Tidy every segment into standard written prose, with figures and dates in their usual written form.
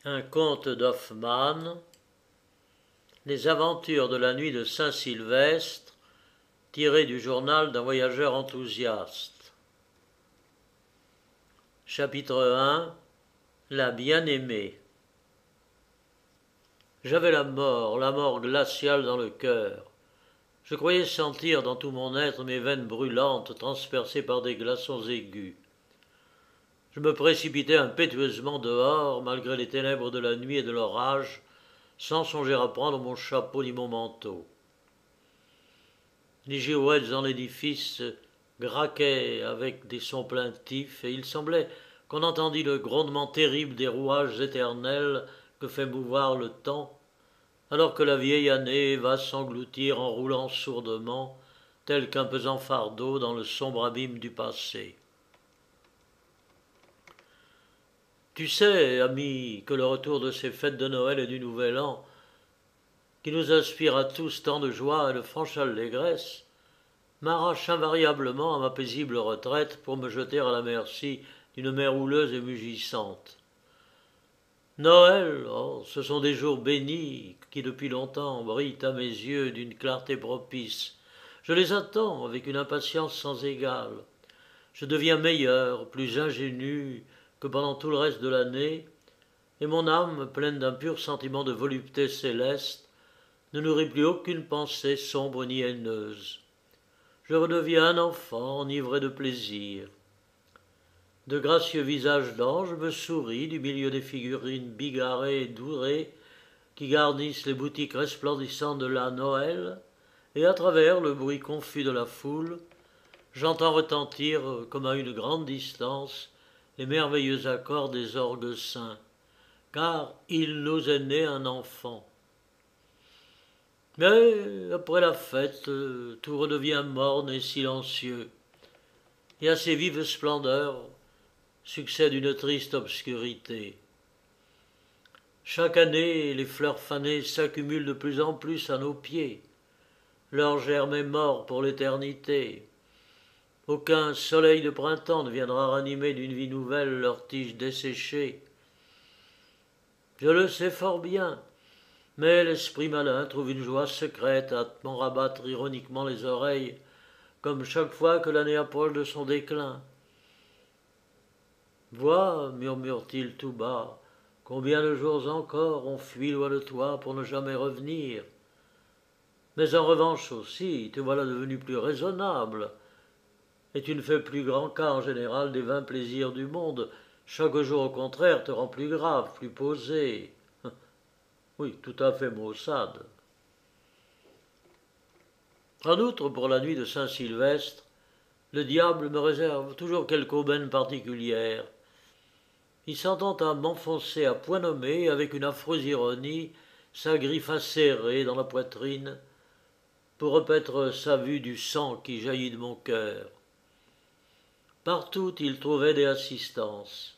Un conte d'Hoffmann, les aventures de la nuit de Saint-Sylvestre, tiré du journal d'un voyageur enthousiaste. Chapitre 1. La bien-aimée. J'avais la mort glaciale dans le cœur. Je croyais sentir dans tout mon être mes veines brûlantes transpercées par des glaçons aigus. Je me précipitai impétueusement dehors, malgré les ténèbres de la nuit et de l'orage, sans songer à prendre mon chapeau ni mon manteau. Les girouettes en l'édifice graquaient avec des sons plaintifs, et il semblait qu'on entendît le grondement terrible des rouages éternels que fait mouvoir le temps, alors que la vieille année va s'engloutir en roulant sourdement, tel qu'un pesant fardeau dans le sombre abîme du passé. Tu sais, ami, que le retour de ces fêtes de Noël et du Nouvel An, qui nous inspirent à tous tant de joie et de franche allégresse, m'arrache invariablement à ma paisible retraite pour me jeter à la merci d'une mer houleuse et mugissante. Noël, oh, ce sont des jours bénis qui depuis longtemps brillent à mes yeux d'une clarté propice. Je les attends avec une impatience sans égale. Je deviens meilleur, plus ingénu que pendant tout le reste de l'année, et mon âme, pleine d'un pur sentiment de volupté céleste, ne nourrit plus aucune pensée sombre ni haineuse. Je redeviens un enfant enivré de plaisir. De gracieux visages d'anges me sourient du milieu des figurines bigarrées et dorées qui garnissent les boutiques resplendissantes de la Noël, et à travers le bruit confus de la foule, j'entends retentir, comme à une grande distance, les merveilleux accords des orgues saints, car il nous est né un enfant. Mais après la fête, tout redevient morne et silencieux, et à ces vives splendeurs succède une triste obscurité. Chaque année, les fleurs fanées s'accumulent de plus en plus à nos pieds. Leur germe est mort pour l'éternité. Aucun soleil de printemps ne viendra ranimer d'une vie nouvelle leurs tiges desséchées. Je le sais fort bien, mais l'esprit malin trouve une joie secrète à m'en rabattre ironiquement les oreilles, comme chaque fois que l'année approche de son déclin. Vois, murmure-t-il tout bas, combien de jours encore on fuit loin de toi pour ne jamais revenir. Mais en revanche aussi, te voilà devenu plus raisonnable, et tu ne fais plus grand cas en général des vains plaisirs du monde. Chaque jour, au contraire, te rend plus grave, plus posé. Oui, tout à fait maussade. En outre, pour la nuit de Saint-Sylvestre, le diable me réserve toujours quelque aubaine particulière. Il s'entend à m'enfoncer à point nommé, avec une affreuse ironie, sa griffe acérée dans la poitrine, pour repaître sa vue du sang qui jaillit de mon cœur. Partout il trouvait des assistances.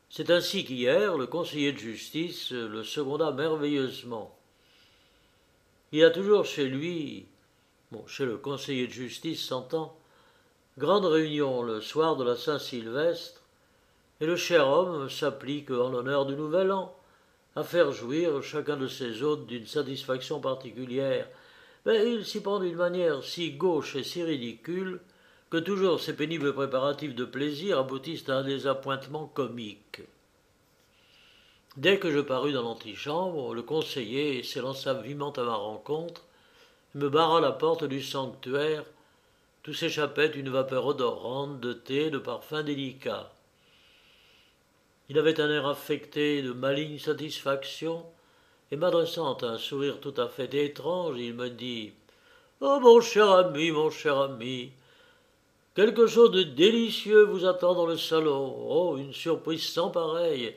C'est ainsi qu'hier, le conseiller de justice le seconda merveilleusement. Il a toujours chez lui, chez le conseiller de justice s'entend, grande réunion le soir de la Saint-Sylvestre, et le cher homme s'applique en l'honneur du Nouvel An à faire jouir chacun de ses hôtes d'une satisfaction particulière, mais il s'y prend d'une manière si gauche et si ridicule que toujours ces pénibles préparatifs de plaisir aboutissent à un désappointement comique. Dès que je parus dans l'antichambre, le conseiller s'élança vivement à ma rencontre et me barra la porte du sanctuaire, d'où s'échappait une vapeur odorante de thé et de parfums délicats. Il avait un air affecté de maligne satisfaction, et m'adressant un sourire tout à fait étrange, il me dit « Oh, mon cher ami, quelque chose de délicieux vous attend dans le salon. Oh, une surprise sans pareille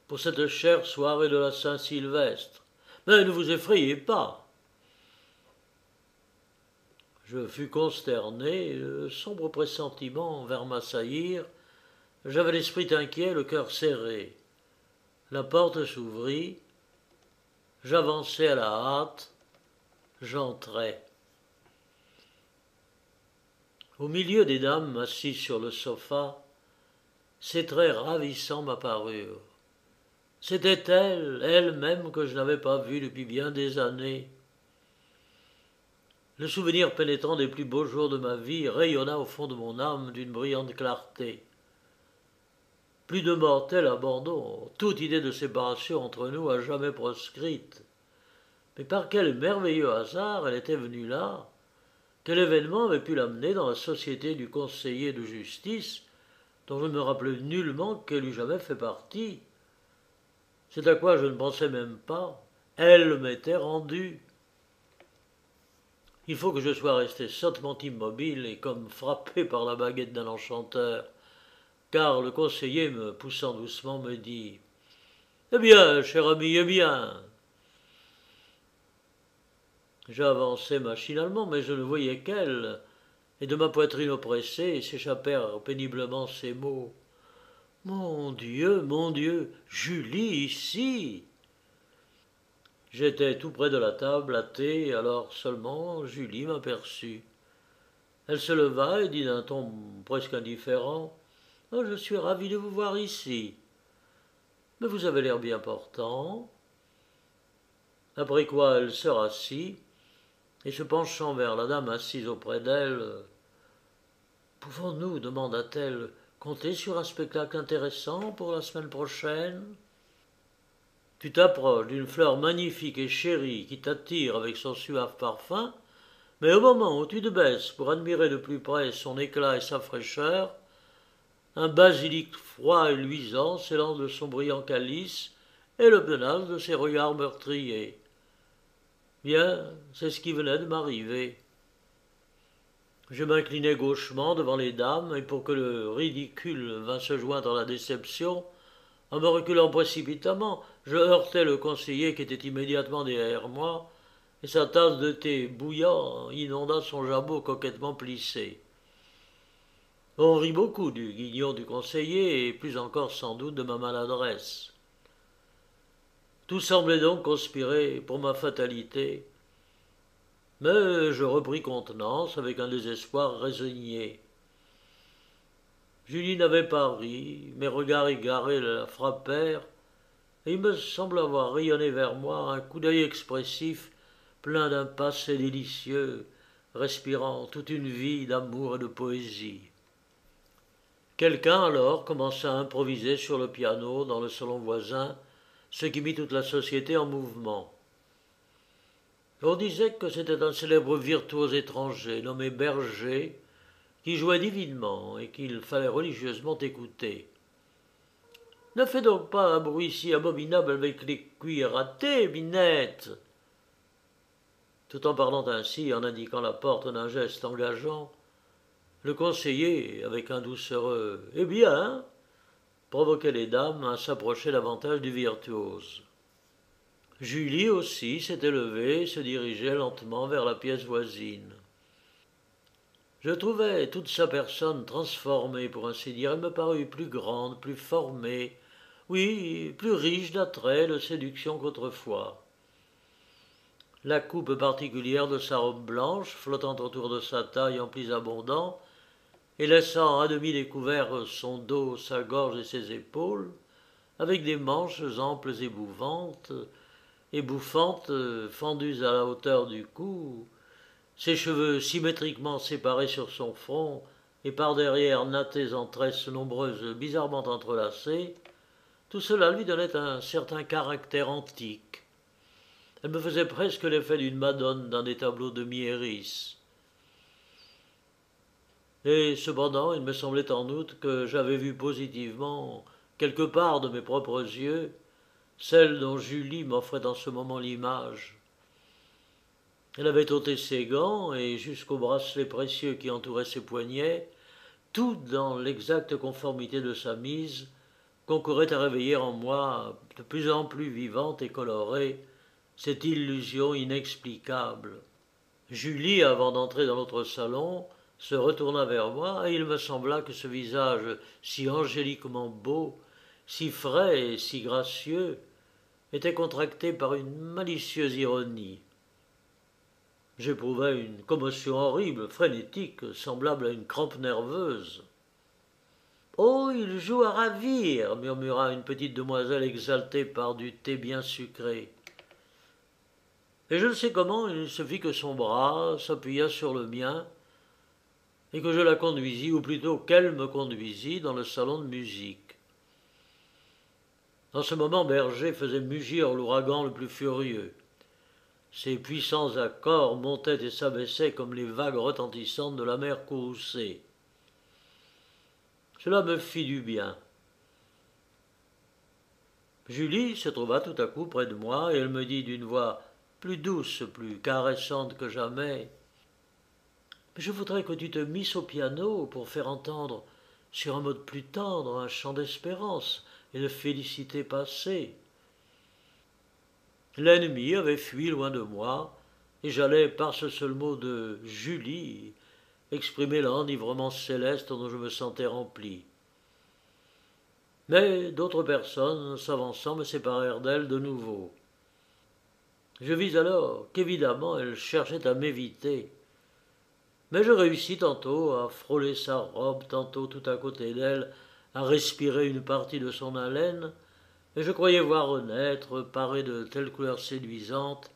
pour cette chère soirée de la Saint-Sylvestre. Mais ne vous effrayez pas. » Je fus consterné, le sombre pressentiment vint m'assaillir. J'avais l'esprit inquiet, le cœur serré. La porte s'ouvrit, j'avançai à la hâte, j'entrai. Au milieu des dames assises sur le sofa, ces traits ravissants m'apparurent. C'était elle, elle-même que je n'avais pas vue depuis bien des années. Le souvenir pénétrant des plus beaux jours de ma vie rayonna au fond de mon âme d'une brillante clarté. Plus de mortel abandon, toute idée de séparation entre nous à jamais proscrite. Mais par quel merveilleux hasard elle était venue là? Quel événement avait pu l'amener dans la société du conseiller de justice, dont je ne me rappelais nullement qu'elle eût jamais fait partie? C'est à quoi je ne pensais même pas. Elle m'était rendue. Il faut que je sois resté sottement immobile et comme frappé par la baguette d'un enchanteur, car le conseiller, me poussant doucement, me dit « Eh bien, cher ami, eh bien !» J'avançai machinalement, mais je ne voyais qu'elle, et de ma poitrine oppressée s'échappèrent péniblement ces mots. « mon Dieu, Julie ici !» J'étais tout près de la table, à thé, alors seulement Julie m'aperçut. Elle se leva et dit d'un ton presque indifférent « Oh, je suis ravi de vous voir ici. Mais vous avez l'air bien portant. » Après quoi elle se rassit, et se penchant vers la dame assise auprès d'elle, « Pouvons-nous, demanda-t-elle, compter sur un spectacle intéressant pour la semaine prochaine ? Tu t'approches d'une fleur magnifique et chérie qui t'attire avec son suave parfum, mais au moment où tu te baisses pour admirer de plus près son éclat et sa fraîcheur, un basilic froid et luisant s'élance de son brillant calice et le menace de ses regards meurtriers. Bien, c'est ce qui venait de m'arriver. Je m'inclinai gauchement devant les dames, et pour que le ridicule vînt se joindre à la déception, en me reculant précipitamment, je heurtai le conseiller qui était immédiatement derrière moi, et sa tasse de thé bouillant inonda son jabot coquettement plissé. On rit beaucoup du guignon du conseiller, et plus encore sans doute de ma maladresse. Tout semblait donc conspirer pour ma fatalité, mais je repris contenance avec un désespoir résigné. Julie n'avait pas ri, mes regards égarés la frappèrent, et il me semble avoir rayonné vers moi un coup d'œil expressif, plein d'un passé délicieux, respirant toute une vie d'amour et de poésie. Quelqu'un alors commença à improviser sur le piano dans le salon voisin, ce qui mit toute la société en mouvement. On disait que c'était un célèbre virtuose étranger nommé Berger, qui jouait divinement et qu'il fallait religieusement écouter. « Ne fais donc pas un bruit si abominable avec les cuillers ratés, Minette !» Tout en parlant ainsi et en indiquant la porte d'un geste engageant, le conseiller, avec un doucereux « Eh bien !» provoquait les dames à s'approcher davantage du virtuose. Julie aussi s'était levée et se dirigeait lentement vers la pièce voisine. Je trouvais toute sa personne transformée, pour ainsi dire. Elle me parut plus grande, plus formée, oui, plus riche d'attraits, de séduction qu'autrefois. La coupe particulière de sa robe blanche, flottant autour de sa taille en plis abondants, et laissant à demi découvert son dos, sa gorge et ses épaules, avec des manches amples et bouffantes, fendues à la hauteur du cou, ses cheveux symétriquement séparés sur son front et par derrière nattés en tresses nombreuses bizarrement entrelacées, tout cela lui donnait un certain caractère antique. Elle me faisait presque l'effet d'une Madone dans des tableaux de Miéris. Et cependant, il me semblait en outre que j'avais vu positivement, quelque part de mes propres yeux, celle dont Julie m'offrait en ce moment l'image. Elle avait ôté ses gants et jusqu'aux bracelets précieux qui entouraient ses poignets, tout dans l'exacte conformité de sa mise, concourait à réveiller en moi, de plus en plus vivante et colorée, cette illusion inexplicable. Julie, avant d'entrer dans notre salon, se retourna vers moi, et il me sembla que ce visage si angéliquement beau, si frais et si gracieux, était contracté par une malicieuse ironie. J'éprouvai une commotion horrible, frénétique, semblable à une crampe nerveuse. Oh, il joue à ravir, murmura une petite demoiselle exaltée par du thé bien sucré. Et je ne sais comment, il se fit que son bras s'appuya sur le mien et que je la conduisis, ou plutôt qu'elle me conduisit, dans le salon de musique. En ce moment, Berger faisait mugir l'ouragan le plus furieux. Ses puissants accords montaient et s'abaissaient comme les vagues retentissantes de la mer courroucée. Cela me fit du bien. Julie se trouva tout à coup près de moi et elle me dit d'une voix plus douce, plus caressante que jamais: « Je voudrais que tu te misses au piano pour faire entendre, sur un mode plus tendre, un chant d'espérance et de félicité passée. » L'ennemi avait fui loin de moi et j'allais, par ce seul mot de Julie, exprimer l'enivrement céleste dont je me sentais rempli. Mais d'autres personnes, s'avançant, me séparèrent d'elle de nouveau. Je vis alors qu'évidemment elle cherchait à m'éviter. Mais je réussis tantôt à frôler sa robe, tantôt tout à côté d'elle, à respirer une partie de son haleine, et je croyais voir renaître, parées de telles couleurs séduisantes,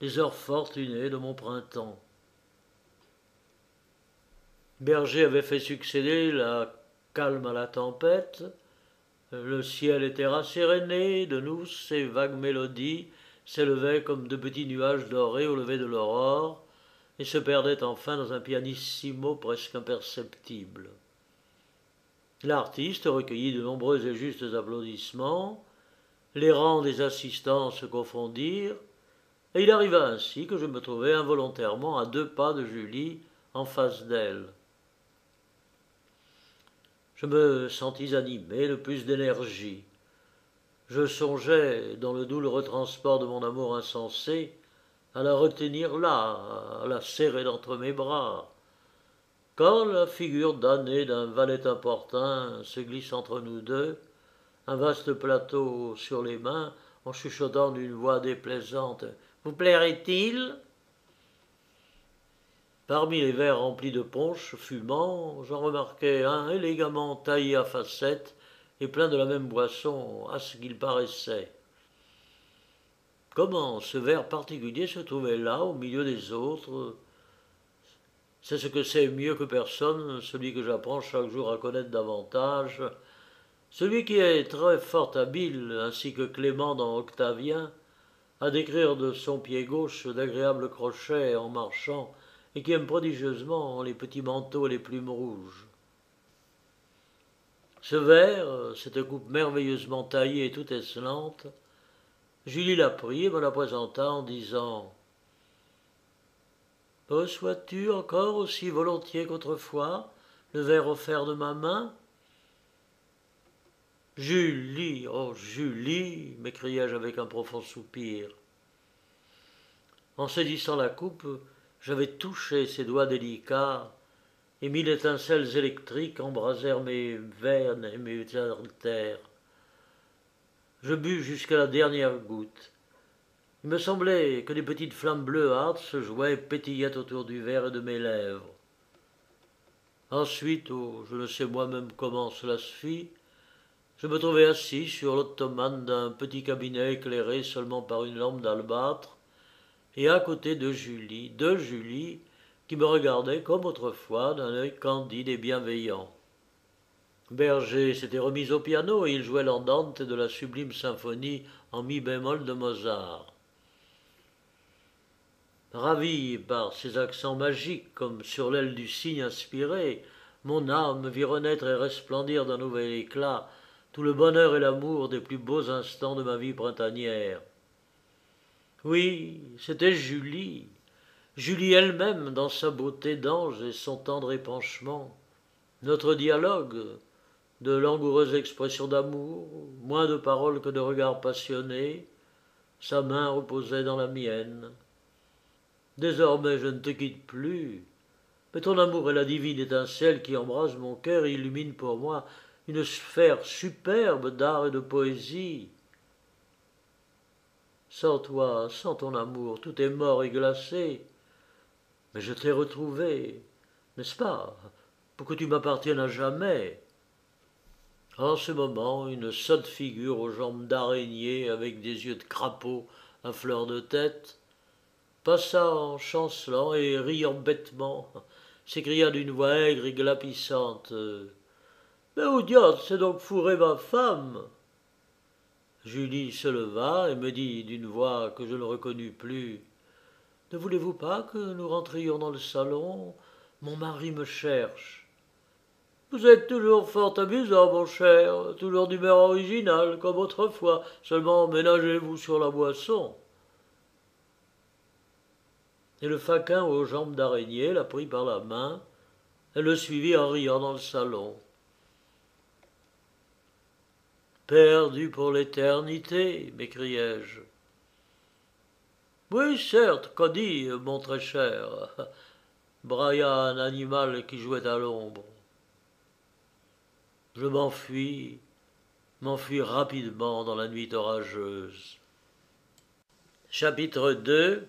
les heures fortunées de mon printemps. Berger avait fait succéder la calme à la tempête. Le ciel était rasséréné, de douces et vagues mélodies s'élevaient comme de petits nuages dorés au lever de l'aurore et se perdaient enfin dans un pianissimo presque imperceptible. L'artiste recueillit de nombreux et justes applaudissements, les rangs des assistants se confondirent, et il arriva ainsi que je me trouvai involontairement à 2 pas de Julie, en face d'elle. Je me sentis animé de plus d'énergie. Je songeais, dans le doux retransport de mon amour insensé, à la retenir là, à la serrer d'entre mes bras. Quand la figure damnée d'un valet importun se glisse entre nous deux, un vaste plateau sur les mains, en chuchotant d'une voix déplaisante: « Vous plairait-il » Parmi les verres remplis de punch fumant, j'en remarquai un élégamment taillé à facettes et plein de la même boisson à ce qu'il paraissait. Comment ce verre particulier se trouvait là, au milieu des autres? C'est ce que sait mieux que personne celui que j'apprends chaque jour à connaître davantage, celui qui est très fort habile, ainsi que Clément dans Octavien, à décrire de son pied gauche d'agréables crochets en marchant, et qui aime prodigieusement les petits manteaux et les plumes rouges. Ce verre, cette coupe merveilleusement taillée et toute esselante, Julie la prit et me la présenta en disant: « Reçois-tu encore aussi volontiers qu'autrefois le verre offert de ma main ?» « Julie, oh Julie !» m'écriai-je avec un profond soupir. En saisissant la coupe, j'avais touché ses doigts délicats, et 1000 étincelles électriques embrasèrent mes veines et mes artères. Je bus jusqu'à la dernière goutte. Il me semblait que des petites flammes bleuâtres se jouaient et pétillaient autour du verre et de mes lèvres. Ensuite, oh, je ne sais moi-même comment cela se fit, je me trouvai assis sur l'ottomane d'un petit cabinet éclairé seulement par une lampe d'albâtre, et à côté de Julie, qui me regardait comme autrefois d'un œil candide et bienveillant. Berger s'était remis au piano et il jouait l'andante de la sublime symphonie en mi bémol de Mozart. Ravi par ces accents magiques, comme sur l'aile du cygne inspiré, mon âme vit renaître et resplendir d'un nouvel éclat tout le bonheur et l'amour des plus beaux instants de ma vie printanière. Oui, c'était Julie, Julie elle-même dans sa beauté d'ange et son tendre épanchement. Notre dialogue, de langoureuses expressions d'amour, moins de paroles que de regards passionnés, sa main reposait dans la mienne. Désormais je ne te quitte plus, mais ton amour est la divine étincelle qui embrase mon cœur et illumine pour moi une sphère superbe d'art et de poésie. Sans toi, sans ton amour, tout est mort et glacé. Mais je t'ai retrouvé, n'est-ce pas, pour que tu m'appartiennes à jamais. En ce moment, une sotte figure aux jambes d'araignée avec des yeux de crapaud à fleur de tête passa en chancelant et riant bêtement, s'écria d'une voix aigre et glapissante. Mais où diable c'est donc fourré ma femme? Julie se leva et me dit d'une voix que je ne reconnus plus. Ne voulez-vous pas que nous rentrions dans le salon? Mon mari me cherche. Vous êtes toujours fort amusant, mon cher, toujours d'humeur originale, comme autrefois, seulement ménagez-vous sur la boisson. Et le faquin aux jambes d'araignée la prit par la main, elle le suivit en riant dans le salon. Perdu pour l'éternité, m'écriai-je. Oui, certes, qu'en dit, mon très cher, brailla un animal qui jouait à l'ombre. Je m'enfuis rapidement dans la nuit orageuse. Chapitre 2.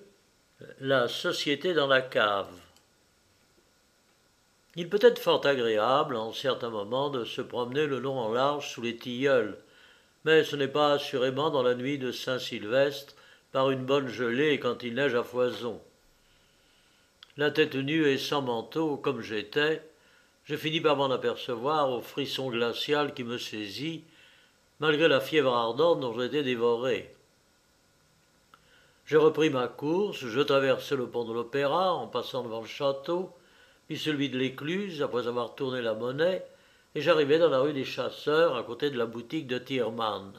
La société dans la cave. Il peut être fort agréable, en certains moments, de se promener le long en large sous les tilleuls, mais ce n'est pas assurément dans la nuit de Saint-Sylvestre, par une bonne gelée quand il neige à foison. La tête nue et sans manteau, comme j'étais, je finis par m'en apercevoir au frisson glacial qui me saisit, malgré la fièvre ardente dont j'étais dévoré. Je repris ma course, je traversai le pont de l'Opéra en passant devant le château, puis celui de l'Écluse après avoir tourné la Monnaie, et j'arrivai dans la rue des Chasseurs à côté de la boutique de Thiermann.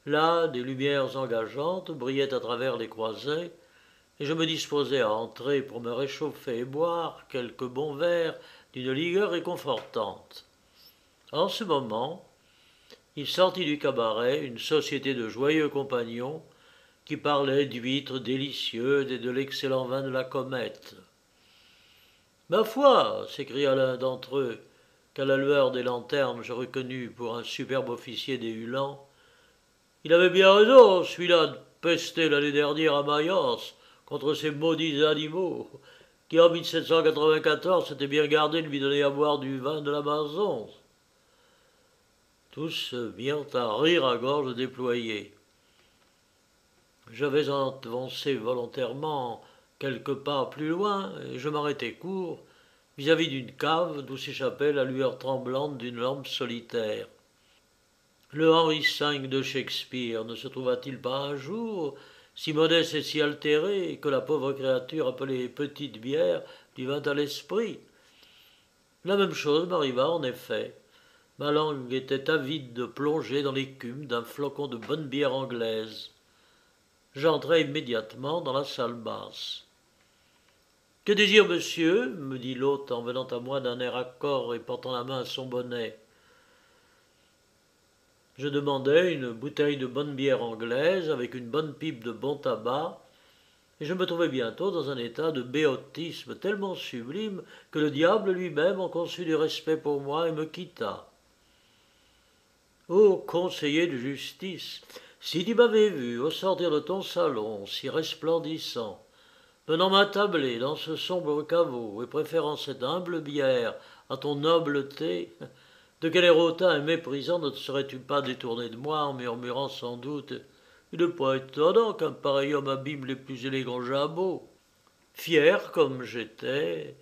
Là, des lumières engageantes brillaient à travers les croisées, et je me disposais à entrer pour me réchauffer et boire quelques bons verres d'une liqueur réconfortante. En ce moment, il sortit du cabaret une société de joyeux compagnons qui parlaient d'huîtres délicieuses et de l'excellent vin de la Comète. « Ma foi !» s'écria l'un d'entre eux, qu'à la lueur des lanternes je reconnus pour un superbe officier des Uhlans. « Il avait bien raison, celui-là, de pester l'année dernière à Mayence contre ces maudits animaux, qui en 1794 s'étaient bien gardés de lui donner à boire du vin de l'Amazon. » Tous se mirent à rire à gorge déployée. J'avais avancé volontairement quelques pas plus loin, et je m'arrêtai court, vis-à-vis d'une cave d'où s'échappait la lueur tremblante d'une lampe solitaire. Le Henri V de Shakespeare ne se trouva-t-il pas un jour si modeste et si altéré que la pauvre créature appelée petite bière lui vint à l'esprit? La même chose m'arriva en effet. Ma langue était avide de plonger dans l'écume d'un flocon de bonne bière anglaise. J'entrai immédiatement dans la salle basse. « Que désire monsieur ?» me dit l'hôte en venant à moi d'un air accord et portant la main à son bonnet. Je demandai une bouteille de bonne bière anglaise avec une bonne pipe de bon tabac, et je me trouvai bientôt dans un état de béotisme tellement sublime que le diable lui-même en conçut du respect pour moi et me quitta. Ô conseiller de justice, si tu m'avais vu au sortir de ton salon si resplendissant, venant m'attabler dans ce sombre caveau et préférant cette humble bière à ton noble thé, de quel air hautain et méprisant ne te serais-tu pas détourné de moi en murmurant sans doute « Il n'est pas étonnant qu'un pareil homme abîme les plus élégants jabots ». Fier comme j'étais,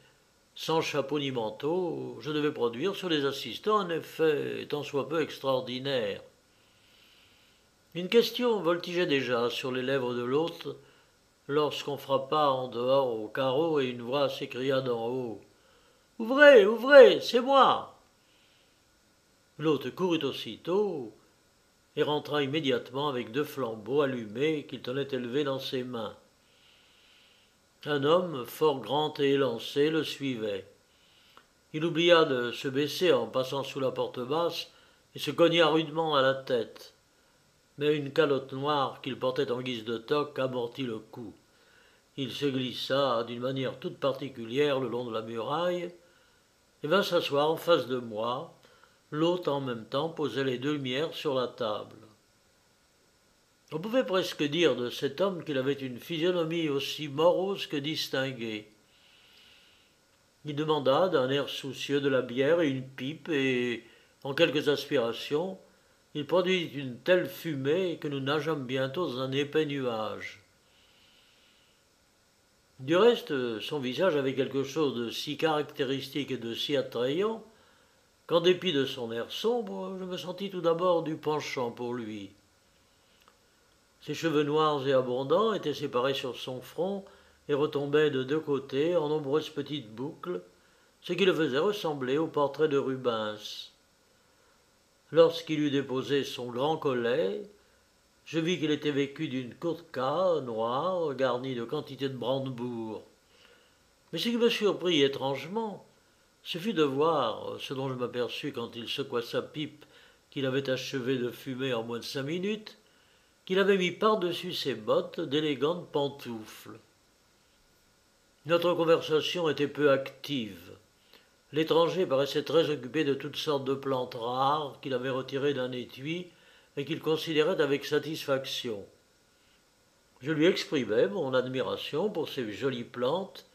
sans chapeau ni manteau, je devais produire sur les assistants un effet tant soit peu extraordinaire. Une question voltigeait déjà sur les lèvres de l'hôte lorsqu'on frappa en dehors au carreau et une voix s'écria d'en haut. « Ouvrez, ouvrez, c'est moi !» L'hôte courut aussitôt et rentra immédiatement avec 2 flambeaux allumés qu'il tenait élevés dans ses mains. Un homme, fort grand et élancé, le suivait. Il oublia de se baisser en passant sous la porte basse et se cogna rudement à la tête. Mais une calotte noire qu'il portait en guise de toque amortit le coup. Il se glissa d'une manière toute particulière le long de la muraille et vint s'asseoir en face de moi. L'hôte en même temps posait les 2 lumières sur la table. On pouvait presque dire de cet homme qu'il avait une physionomie aussi morose que distinguée. Il demanda d'un air soucieux de la bière et une pipe, et, En quelques aspirations, il produisit une telle fumée que nous nageâmes bientôt dans un épais nuage. Du reste, son visage avait quelque chose de si caractéristique et de si attrayant qu'en dépit de son air sombre, je me sentis tout d'abord du penchant pour lui. Ses cheveux noirs et abondants étaient séparés sur son front et retombaient de deux côtés en nombreuses petites boucles, ce qui le faisait ressembler au portrait de Rubens. Lorsqu'il eut déposé son grand collet, je vis qu'il était vêtu d'une courte cape noire garnie de quantités de brandebourgs. Mais ce qui me surprit étrangement, ce fut de voir, ce dont je m'aperçus quand il secoua sa pipe qu'il avait achevé de fumer en moins de 5 minutes, qu'il avait mis par-dessus ses bottes d'élégantes pantoufles. Notre conversation était peu active. L'étranger paraissait très occupé de toutes sortes de plantes rares qu'il avait retirées d'un étui et qu'il considérait avec satisfaction. Je lui exprimai mon admiration pour ces jolies plantes,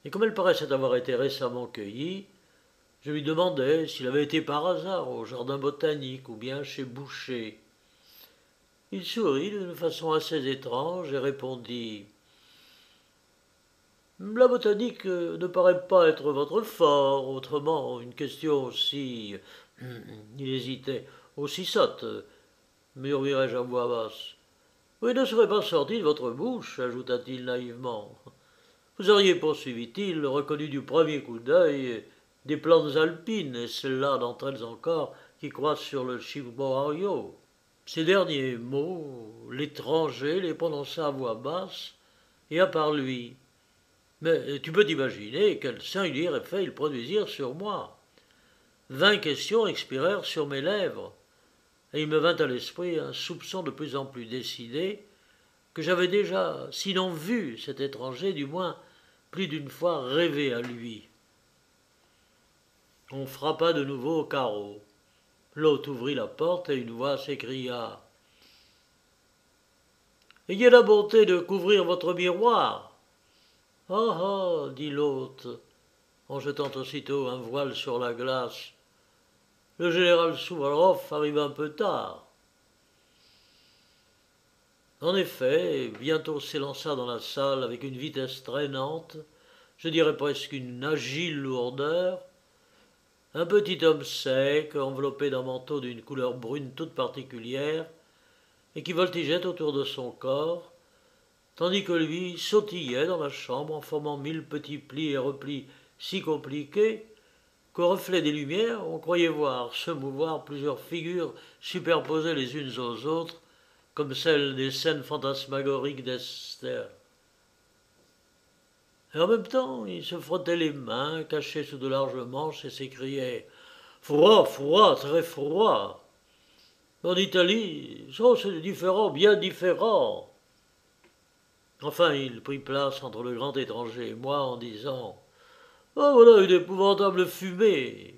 et comme elles paraissaient avoir été récemment cueillies, je lui demandai s'il avait été par hasard au jardin botanique ou bien chez Boucher. Il sourit d'une façon assez étrange et répondit « La botanique ne paraît pas être votre fort, autrement une question aussi… » Il hésitait. « Aussi sotte, murmurai-je à voix basse. « Oui, ne serait pas sorti de votre bouche, ajouta-t-il naïvement. Vous auriez, poursuivit-il, reconnu du premier coup d'œil des plantes alpines, et celles-là d'entre elles encore qui croissent sur le Chimborazo. » Ces derniers mots, l'étranger les prononça à voix basse et à part lui. Mais tu peux t'imaginer quel singulier effet ils produisirent sur moi. 20 questions expirèrent sur mes lèvres, et il me vint à l'esprit un soupçon de plus en plus décidé que j'avais déjà, sinon vu cet étranger, du moins plus d'une fois rêvé à lui. On frappa de nouveau au carreau. L'hôte ouvrit la porte et une voix s'écria « Ayez la bonté de couvrir votre miroir !»« Ah ah !» dit l'hôte, en jetant aussitôt un voile sur la glace. « Le général Souvarov arrive un peu tard. » En effet, bientôt s'élança dans la salle avec une vitesse traînante, je dirais presque une agile lourdeur, un petit homme sec, enveloppé d'un manteau d'une couleur brune toute particulière, et qui voltigeait autour de son corps, tandis que lui sautillait dans la chambre en formant 1000 petits plis et replis si compliqués qu'au reflet des lumières on croyait voir se mouvoir plusieurs figures superposées les unes aux autres, comme celles des scènes fantasmagoriques d'Esther. Et en même temps, il se frottait les mains, cachées sous de larges manches, et s'écriait « Froid, froid, très froid !» En Italie, ça c'est différent, bien différent. Enfin, il prit place entre le grand étranger et moi en disant « Ah, voilà une épouvantable fumée !»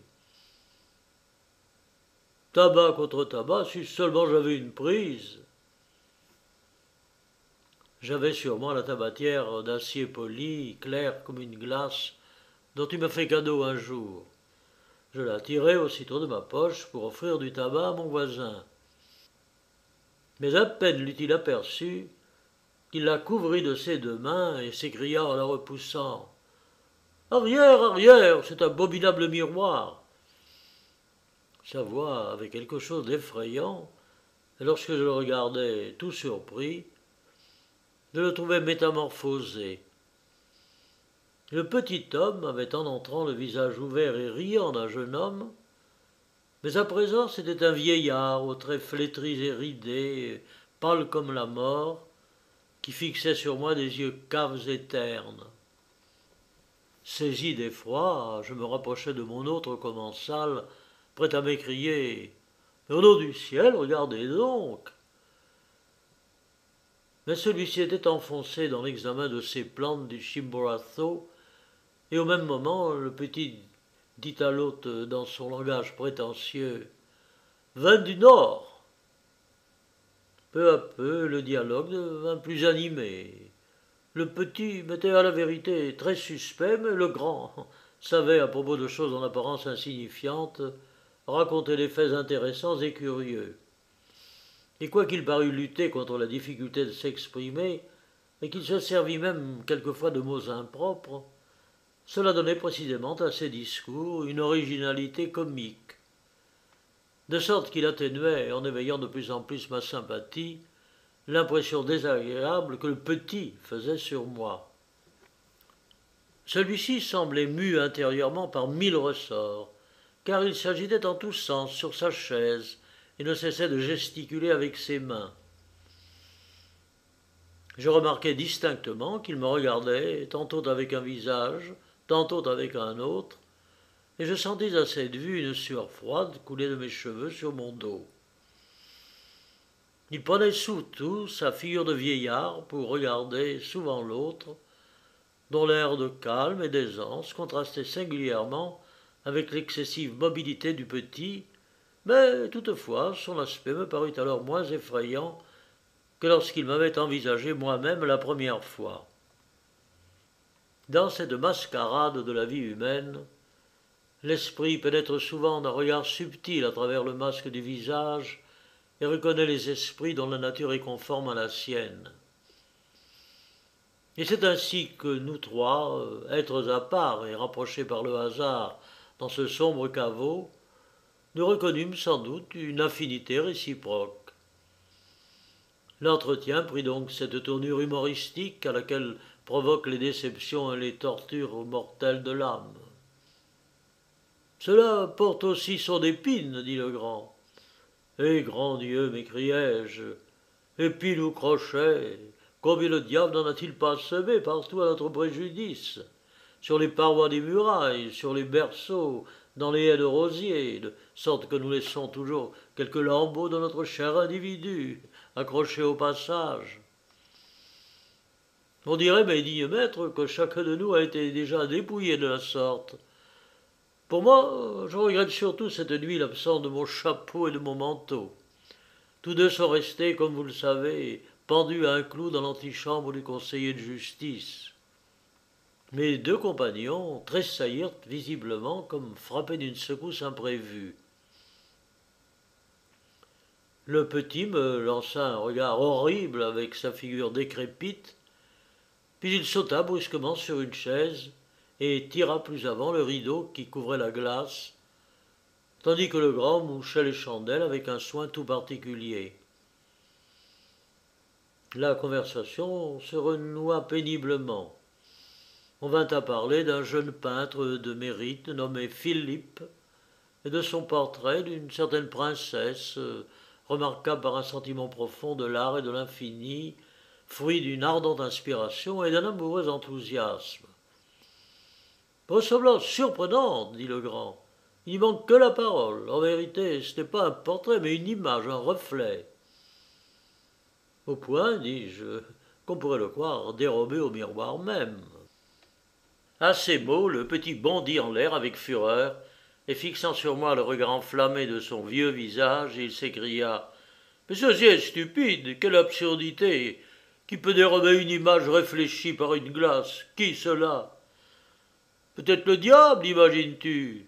Tabac contre tabac, si seulement j'avais une prise. J'avais sur moi la tabatière d'acier poli, claire comme une glace, dont tu m'as fait cadeau un jour. Je la tirai aussitôt de ma poche pour offrir du tabac à mon voisin. Mais à peine l'eut-il aperçue qu'il la couvrit de ses deux mains et s'écria en la repoussant « Arrière, arrière, cet abominable miroir !» Sa voix avait quelque chose d'effrayant, et lorsque je le regardai tout surpris, je le trouvai métamorphosé. Le petit homme avait en entrant le visage ouvert et riant d'un jeune homme, mais à présent c'était un vieillard aux traits flétris et ridés, pâle comme la mort, qui fixait sur moi des yeux caves et ternes. Saisi d'effroi, je me rapprochai de mon autre commensal, prêt à m'écrier « Mais au nom du ciel, regardez donc !» Mais celui-ci était enfoncé dans l'examen de ces plantes du Chimborazo, et au même moment, le petit dit à l'hôte dans son langage prétentieux « Vin du Nord !» Peu à peu, le dialogue devint plus animé. Le petit m'était à la vérité très suspect, mais le grand savait, à propos de choses en apparence insignifiantes, racontait des faits intéressants et curieux. Et quoiqu'il parût lutter contre la difficulté de s'exprimer, et qu'il se servit même quelquefois de mots impropres, cela donnait précisément à ses discours une originalité comique, de sorte qu'il atténuait, en éveillant de plus en plus ma sympathie, l'impression désagréable que le petit faisait sur moi. Celui-ci semblait mu intérieurement par 1000 ressorts, car il s'agitait en tous sens sur sa chaise et ne cessait de gesticuler avec ses mains. Je remarquai distinctement qu'il me regardait, tantôt avec un visage, tantôt avec un autre, et je sentis à cette vue une sueur froide couler de mes cheveux sur mon dos. Il prenait surtout sa figure de vieillard pour regarder souvent l'autre, dont l'air de calme et d'aisance contrastait singulièrement avec l'excessive mobilité du petit, mais toutefois son aspect me parut alors moins effrayant que lorsqu'il m'avait envisagé moi-même la première fois. Dans cette mascarade de la vie humaine, l'esprit pénètre souvent d'un regard subtil à travers le masque du visage et reconnaît les esprits dont la nature est conforme à la sienne. Et c'est ainsi que nous trois, êtres à part et rapprochés par le hasard dans ce sombre caveau, nous reconnûmes sans doute une affinité réciproque. L'entretien prit donc cette tournure humoristique à laquelle provoquent les déceptions et les tortures mortelles de l'âme. Cela porte aussi son épine, dit le grand. Eh, grand Dieu, m'écriai-je, épine ou crochet, combien le diable n'en a-t-il pas semé partout à notre préjudice, sur les parois des murailles, sur les berceaux, dans les haies de rosiers, de sorte que nous laissons toujours quelques lambeaux de notre cher individu, accrochés au passage. On dirait, mes dignes maîtres, que chacun de nous a été déjà dépouillé de la sorte. Pour moi, je regrette surtout cette nuit l'absence de mon chapeau et de mon manteau. Tous deux sont restés, comme vous le savez, pendus à un clou dans l'antichambre du conseiller de justice. Mes deux compagnons tressaillirent visiblement comme frappés d'une secousse imprévue. Le petit me lança un regard horrible avec sa figure décrépite, puis il sauta brusquement sur une chaise et tira plus avant le rideau qui couvrait la glace, tandis que le grand mouchait les chandelles avec un soin tout particulier. La conversation se renoua péniblement. On vint à parler d'un jeune peintre de mérite nommé Philippe et de son portrait d'une certaine princesse, remarquable par un sentiment profond de l'art et de l'infini, fruit d'une ardente inspiration et d'un amoureux enthousiasme. Ressemblance surprenante, dit le grand. Il n'y manque que la parole. En vérité, ce n'est pas un portrait, mais une image, un reflet. Au point, dis-je, qu'on pourrait le croire dérobé au miroir même. À ces mots, le petit bondit en l'air avec fureur, et fixant sur moi le regard enflammé de son vieux visage, il s'écria « Mais ceci est stupide, quelle absurdité! Qui peut dérober une image réfléchie par une glace? Qui cela? Peut-être le diable, imagines-tu?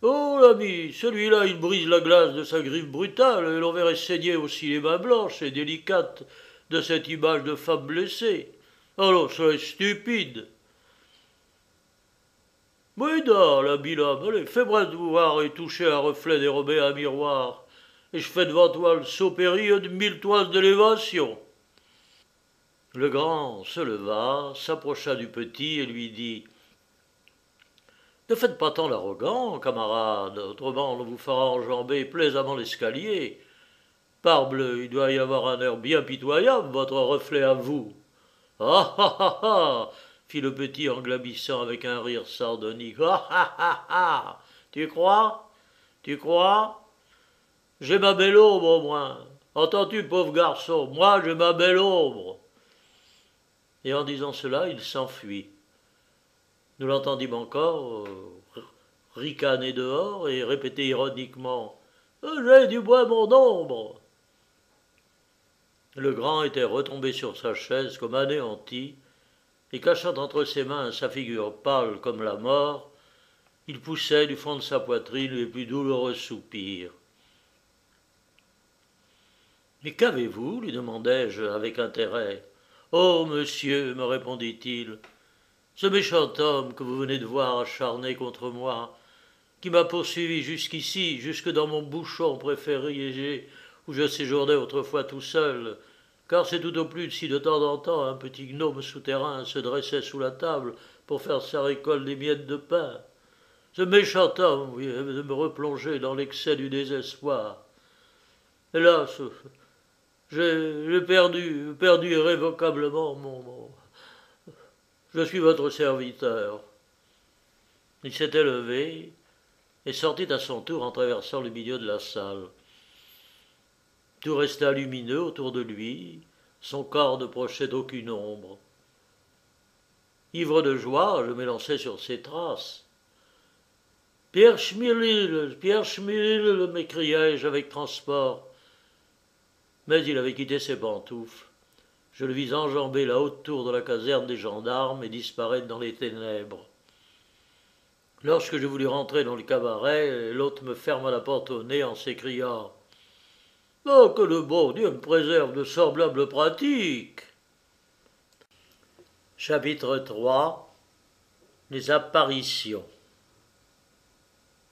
Oh, l'ami, celui-là, il brise la glace de sa griffe brutale, et l'on verrait saigner aussi les mains blanches et délicates de cette image de femme blessée. Alors, cela est stupide. Oui, l'habile homme, allez, fais-moi voir et toucher un reflet dérobé à un miroir, et je fais devant toi le saut périlleux de 1000 toises d'élévation. Le grand se leva, s'approcha du petit et lui dit « Ne faites pas tant l'arrogant, camarade, autrement on vous fera enjamber plaisamment l'escalier. Parbleu, il doit y avoir un air bien pitoyable, votre reflet à vous. » « Ah ah ah ah !» fit le petit en glapissant avec un rire sardonique. « Ah ah ah ah ! Tu crois? Tu crois? J'ai ma belle ombre au moins. Entends-tu, pauvre garçon? Moi, j'ai ma belle ombre. » Et en disant cela, il s'enfuit. Nous l'entendîmes encore ricaner dehors et répéter ironiquement « J'ai du bois mon ombre !» Le grand était retombé sur sa chaise comme anéanti, et cachant entre ses mains sa figure pâle comme la mort, Il poussait du fond de sa poitrine les plus douloureux soupirs. « Mais qu'avez-vous » lui demandai-je avec intérêt. « Oh, monsieur, me répondit-il, ce méchant homme que vous venez de voir acharné contre moi, qui m'a poursuivi jusqu'ici, jusque dans mon bouchon préféré, où je séjournais autrefois tout seul, car c'est tout au plus si de temps en temps un petit gnome souterrain se dressait sous la table pour faire sa récolte des miettes de pain. Ce méchant homme vient de me replonger dans l'excès du désespoir. Hélas, j'ai perdu irrévocablement mon... Je suis votre serviteur. » Il s'était levé et sortit à son tour en traversant le milieu de la salle. Tout resta lumineux autour de lui, son corps ne projetait aucune ombre. Ivre de joie, je m'élançai sur ses traces. « Pierre Schmierl, m'écriai-je avec transport. Mais il avait quitté ses pantoufles. Je le vis enjamber la haute tour de la caserne des gendarmes et disparaître dans les ténèbres. Lorsque je voulus rentrer dans le cabaret, l'hôte me ferma la porte au nez en s'écriant « Oh, que le bon Dieu me préserve de semblables pratiques !» Chapitre 3 Les apparitions.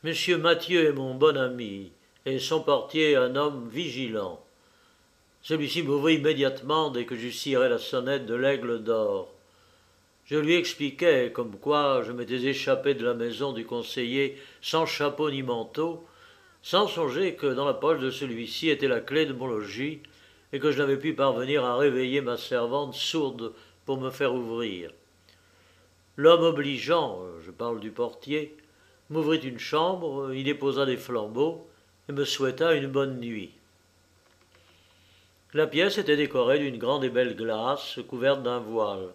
Monsieur Mathieu est mon bon ami, et son portier un homme vigilant. Celui-ci m'ouvrit immédiatement dès que j'eus tiré la sonnette de l'Aigle d'Or. Je lui expliquai comme quoi je m'étais échappé de la maison du conseiller sans chapeau ni manteau, sans songer que dans la poche de celui-ci était la clé de mon logis et que je n'avais pu parvenir à réveiller ma servante sourde pour me faire ouvrir. L'homme obligeant, je parle du portier, m'ouvrit une chambre, y déposa des flambeaux et me souhaita une bonne nuit. La pièce était décorée d'une grande et belle glace couverte d'un voile.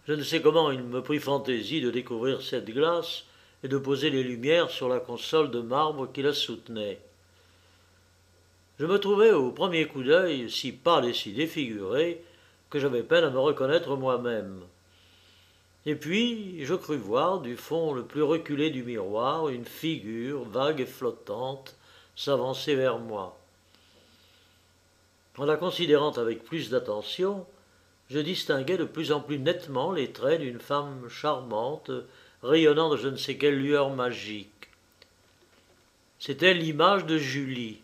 Je ne sais comment il me prit fantaisie de découvrir cette glace et de poser les lumières sur la console de marbre qui la soutenait. Je me trouvais au premier coup d'œil si pâle et si défiguré que j'avais peine à me reconnaître moi-même. Et puis je crus voir, du fond le plus reculé du miroir, une figure vague et flottante s'avancer vers moi. En la considérant avec plus d'attention, je distinguai de plus en plus nettement les traits d'une femme charmante, rayonnant de je ne sais quelle lueur magique. C'était l'image de Julie.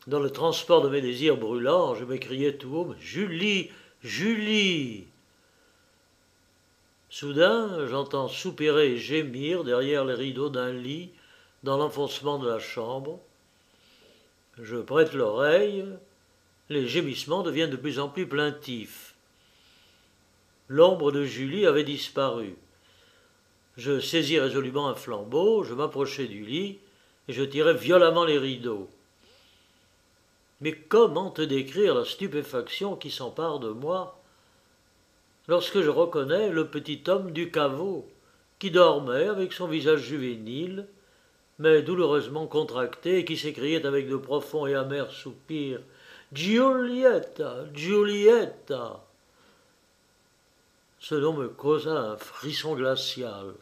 Dans le transport de mes désirs brûlants, je m'écriai tout haut « Julie, Julie !» Soudain, j'entends soupirer et gémir derrière les rideaux d'un lit dans l'enfoncement de la chambre. Je prête l'oreille, les gémissements deviennent de plus en plus plaintifs. L'ombre de Julie avait disparu. Je saisis résolument un flambeau, je m'approchai du lit et je tirai violemment les rideaux. Mais comment te décrire la stupéfaction qui s'empare de moi lorsque je reconnais le petit homme du caveau qui dormait avec son visage juvénile, mais douloureusement contracté, et qui s'écriait avec de profonds et amers soupirs « Giulietta, Giulietta !» Ce nom me causa un frisson glacial.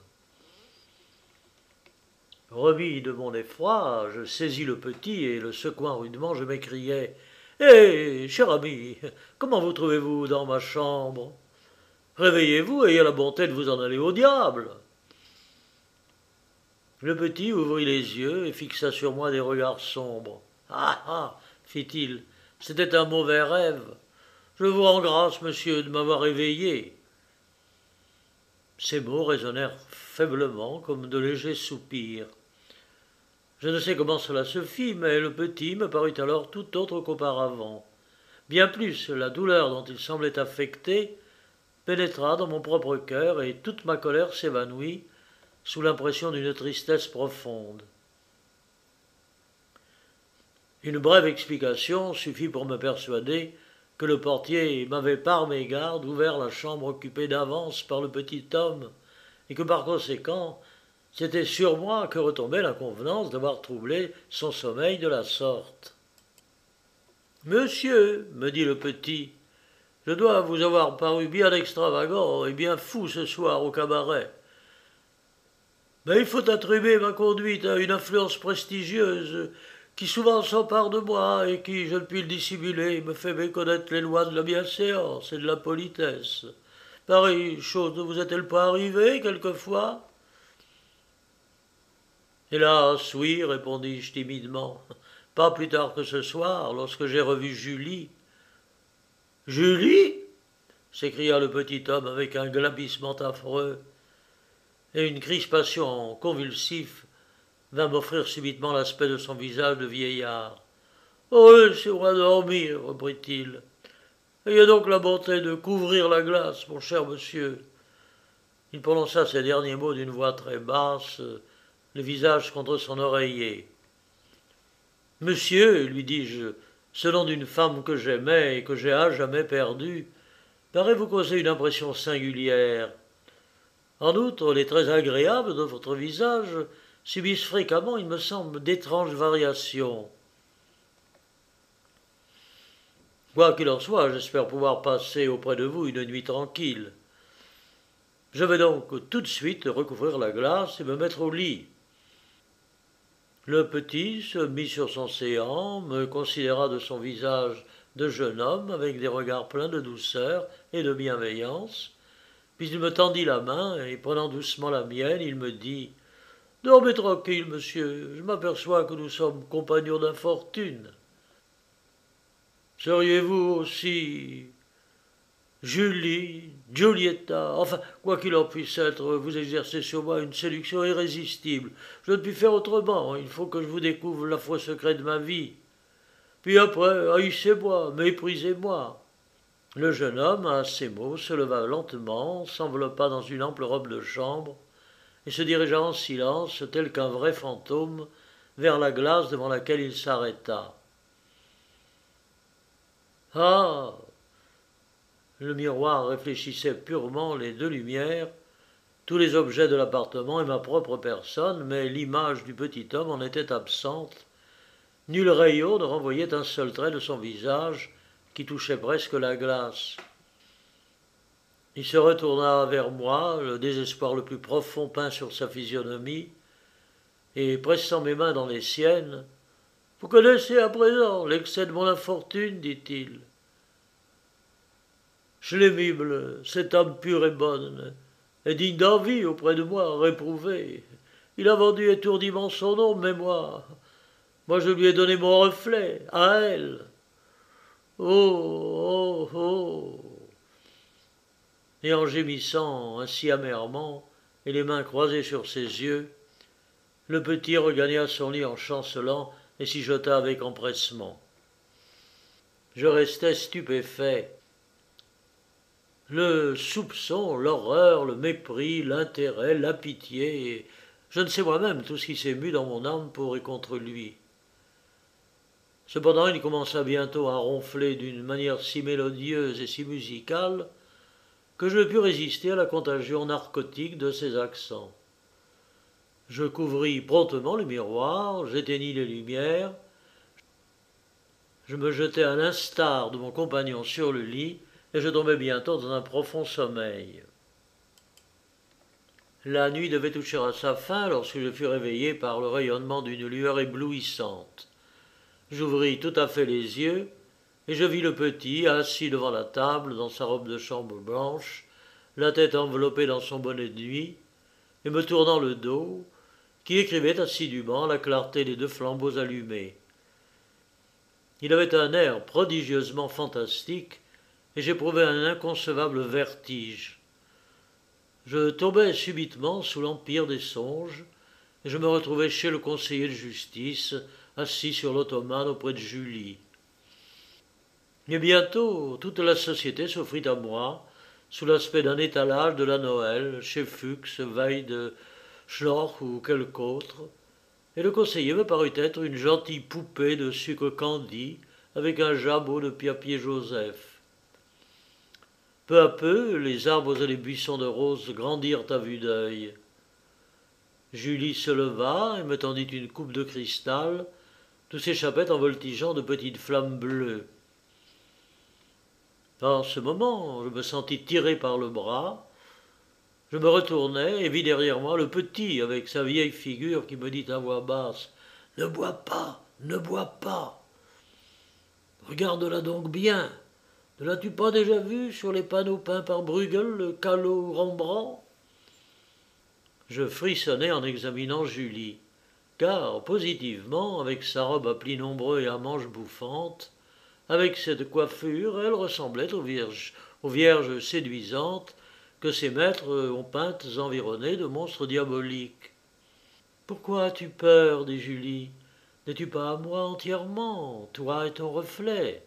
Remis de mon effroi, je saisis le petit et le secouant rudement, je m'écriai « Hé, cher ami, comment vous trouvez-vous dans ma chambre? Réveillez-vous et ayez la bonté de vous en aller au diable !» Le petit ouvrit les yeux et fixa sur moi des regards sombres. « Ah ah !» fit-il, « c'était un mauvais rêve. Je vous rends grâce, monsieur, de m'avoir éveillé. » Ces mots résonnèrent faiblement comme de légers soupirs. Je ne sais comment cela se fit, mais le petit me parut alors tout autre qu'auparavant. Bien plus, la douleur dont il semblait affecté pénétra dans mon propre cœur et toute ma colère s'évanouit sous l'impression d'une tristesse profonde. Une brève explication suffit pour me persuader que le portier m'avait par mégarde ouvert la chambre occupée d'avance par le petit homme, et que par conséquent, c'était sur moi que retombait l'inconvenance d'avoir troublé son sommeil de la sorte. « Monsieur, me dit le petit, je dois vous avoir paru bien extravagant et bien fou ce soir au cabaret. Mais il faut attribuer ma conduite à une influence prestigieuse qui souvent s'empare de moi et qui, je ne puis le dissimuler, me fait méconnaître les lois de la bienséance et de la politesse. Pareille chose ne vous est-elle pas arrivée quelquefois? Hélas, oui, répondis-je timidement. Pas plus tard que ce soir, lorsque j'ai revu Julie. Julie? S'écria le petit homme avec un glapissement affreux, et une crispation convulsive vint m'offrir subitement l'aspect de son visage de vieillard. Oh, laissez-moi dormir, reprit-il. Ayez donc la bonté de couvrir la glace, mon cher monsieur. Il prononça ces derniers mots d'une voix très basse, le visage contre son oreiller. Monsieur, lui dis-je, ce nom d'une femme que j'aimais et que j'ai à jamais perdue, paraît vous causer une impression singulière. En outre, les traits agréables de votre visage subissent fréquemment, il me semble, d'étranges variations. Quoi qu'il en soit, j'espère pouvoir passer auprès de vous une nuit tranquille. Je vais donc tout de suite recouvrir la glace et me mettre au lit. Le petit se mit sur son séant, me considéra de son visage de jeune homme avec des regards pleins de douceur et de bienveillance, puis il me tendit la main et prenant doucement la mienne, il me dit « Dormez tranquille, monsieur, je m'aperçois que nous sommes compagnons d'infortune. Seriez-vous aussi Julie, Giulietta, enfin, quoi qu'il en puisse être, vous exercez sur moi une séduction irrésistible. Je ne puis faire autrement, il faut que je vous découvre l'affreux secret de ma vie. Puis après, haïssez-moi, méprisez-moi. » Le jeune homme, à ces mots, se leva lentement, s'enveloppa dans une ample robe de chambre, et se dirigea en silence, tel qu'un vrai fantôme, vers la glace devant laquelle il s'arrêta. Ah! Le miroir réfléchissait purement les deux lumières, tous les objets de l'appartement et ma propre personne, mais l'image du petit homme en était absente. Nul rayon ne renvoyait un seul trait de son visage, qui touchait presque la glace. Il se retourna vers moi, le désespoir le plus profond peint sur sa physionomie, et pressant mes mains dans les siennes, « Vous connaissez à présent l'excès de mon infortune, dit-il. Schlémible, cette âme pure et bonne, est digne d'envie auprès de moi, réprouvé. Il a vendu étourdiment son nom, mais moi je lui ai donné mon reflet, à elle. Oh, oh, oh !» Et en gémissant ainsi amèrement, et les mains croisées sur ses yeux, le petit regagna son lit en chancelant et s'y jeta avec empressement. Je restais stupéfait. Le soupçon, l'horreur, le mépris, l'intérêt, la pitié, et je ne sais moi-même tout ce qui s'est mu dans mon âme pour et contre lui. Cependant, il commença bientôt à ronfler d'une manière si mélodieuse et si musicale que je ne pus résister à la contagion narcotique de ses accents. Je couvris promptement le miroir, j'éteignis les lumières, je me jetai à l'instar de mon compagnon sur le lit, et je tombais bientôt dans un profond sommeil. La nuit devait toucher à sa fin lorsque je fus réveillé par le rayonnement d'une lueur éblouissante. J'ouvris tout à fait les yeux, et je vis le petit assis devant la table dans sa robe de chambre blanche, la tête enveloppée dans son bonnet de nuit, et me tournant le dos, qui écrivait assidûment à la clarté des deux flambeaux allumés. Il avait un air prodigieusement fantastique, et j'éprouvais un inconcevable vertige. Je tombais subitement sous l'empire des songes, et je me retrouvais chez le conseiller de justice, assis sur l'ottomane auprès de Julie. Mais bientôt, toute la société s'offrit à moi, sous l'aspect d'un étalage de la Noël, chez Fuchs, Veille de Schnorr ou quelque autre, et le conseiller me parut être une gentille poupée de sucre candi, avec un jabot de papier Joseph. Peu à peu, les arbres et les buissons de roses grandirent à vue d'œil. Julie se leva et me tendit une coupe de cristal, d'où s'échappaient en voltigeant de petites flammes bleues. En ce moment, je me sentis tiré par le bras. Je me retournai et vis derrière moi le petit avec sa vieille figure qui me dit à voix basse « Ne bois pas, ne bois pas. Regarde-la donc bien. Ne l'as-tu pas déjà vue sur les panneaux peints par Bruegel, Callot ou Rembrandt ?» Je frissonnai en examinant Julie, car, positivement, avec sa robe à plis nombreux et à manches bouffantes, avec cette coiffure, elle ressemblait aux vierges séduisantes que ses maîtres ont peintes environnées de monstres diaboliques. « Pourquoi as-tu peur » dit Julie. « N'es-tu pas à moi entièrement, toi et ton reflet ?»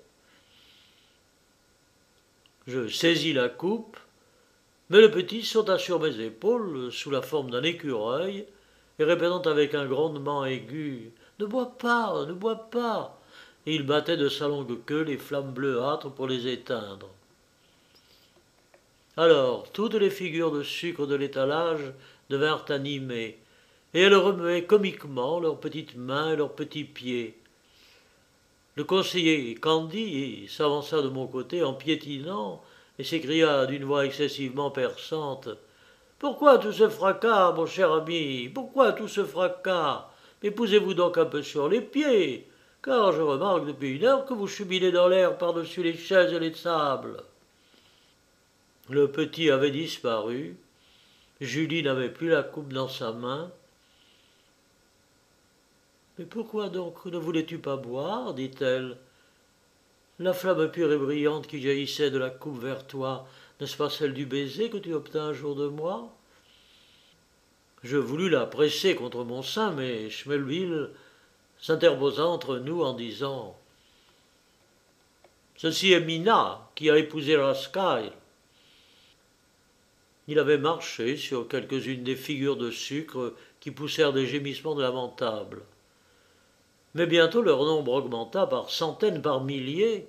Je saisis la coupe, mais le petit sauta sur mes épaules sous la forme d'un écureuil et répétant avec un grondement aigu « Ne bois pas, ne bois pas !» et il battait de sa longue queue les flammes bleuâtres pour les éteindre. Alors toutes les figures de sucre de l'étalage devinrent animées, et elles remuaient comiquement leurs petites mains et leurs petits pieds. Le conseiller Candie s'avança de mon côté en piétinant et s'écria d'une voix excessivement perçante « Pourquoi tout ce fracas, mon cher ami? Pourquoi tout ce fracas? Mais posez-vous donc un peu sur les pieds, car je remarque depuis une heure que vous cheminez dans l'air par-dessus les chaises et les tables. » Le petit avait disparu, Julie n'avait plus la coupe dans sa main. « Mais pourquoi donc ne voulais-tu pas boire » dit-elle. « La flamme pure et brillante qui jaillissait de la coupe vers toi, n'est-ce pas celle du baiser que tu obtins un jour de moi ?» Je voulus la presser contre mon sein, mais Schmelville s'interposa entre nous en disant « Ceci est Mina, qui a épousé Rascaille. » Il avait marché sur quelques-unes des figures de sucre qui poussèrent des gémissements lamentables. Mais bientôt leur nombre augmenta par centaines, par milliers,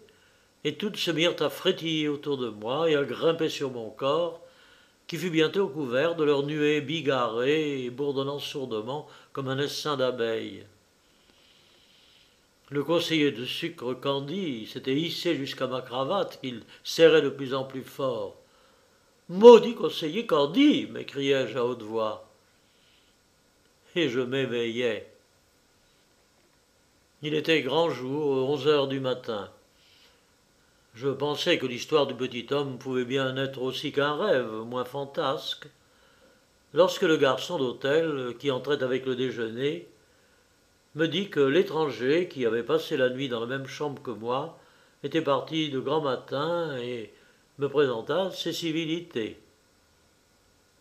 et toutes se mirent à frétiller autour de moi et à grimper sur mon corps, qui fut bientôt couvert de leurs nuées bigarrées et bourdonnant sourdement comme un essaim d'abeilles. Le conseiller de sucre Candie s'était hissé jusqu'à ma cravate qu'il serrait de plus en plus fort. « Maudit conseiller Candie !» m'écriai-je à haute voix. Et je m'éveillai. Il était grand jour, 11 heures du matin. Je pensais que l'histoire du petit homme pouvait bien n'être aussi qu'un rêve, moins fantasque, lorsque le garçon d'hôtel, qui entrait avec le déjeuner, me dit que l'étranger, qui avait passé la nuit dans la même chambre que moi, était parti de grand matin et me présenta ses civilités.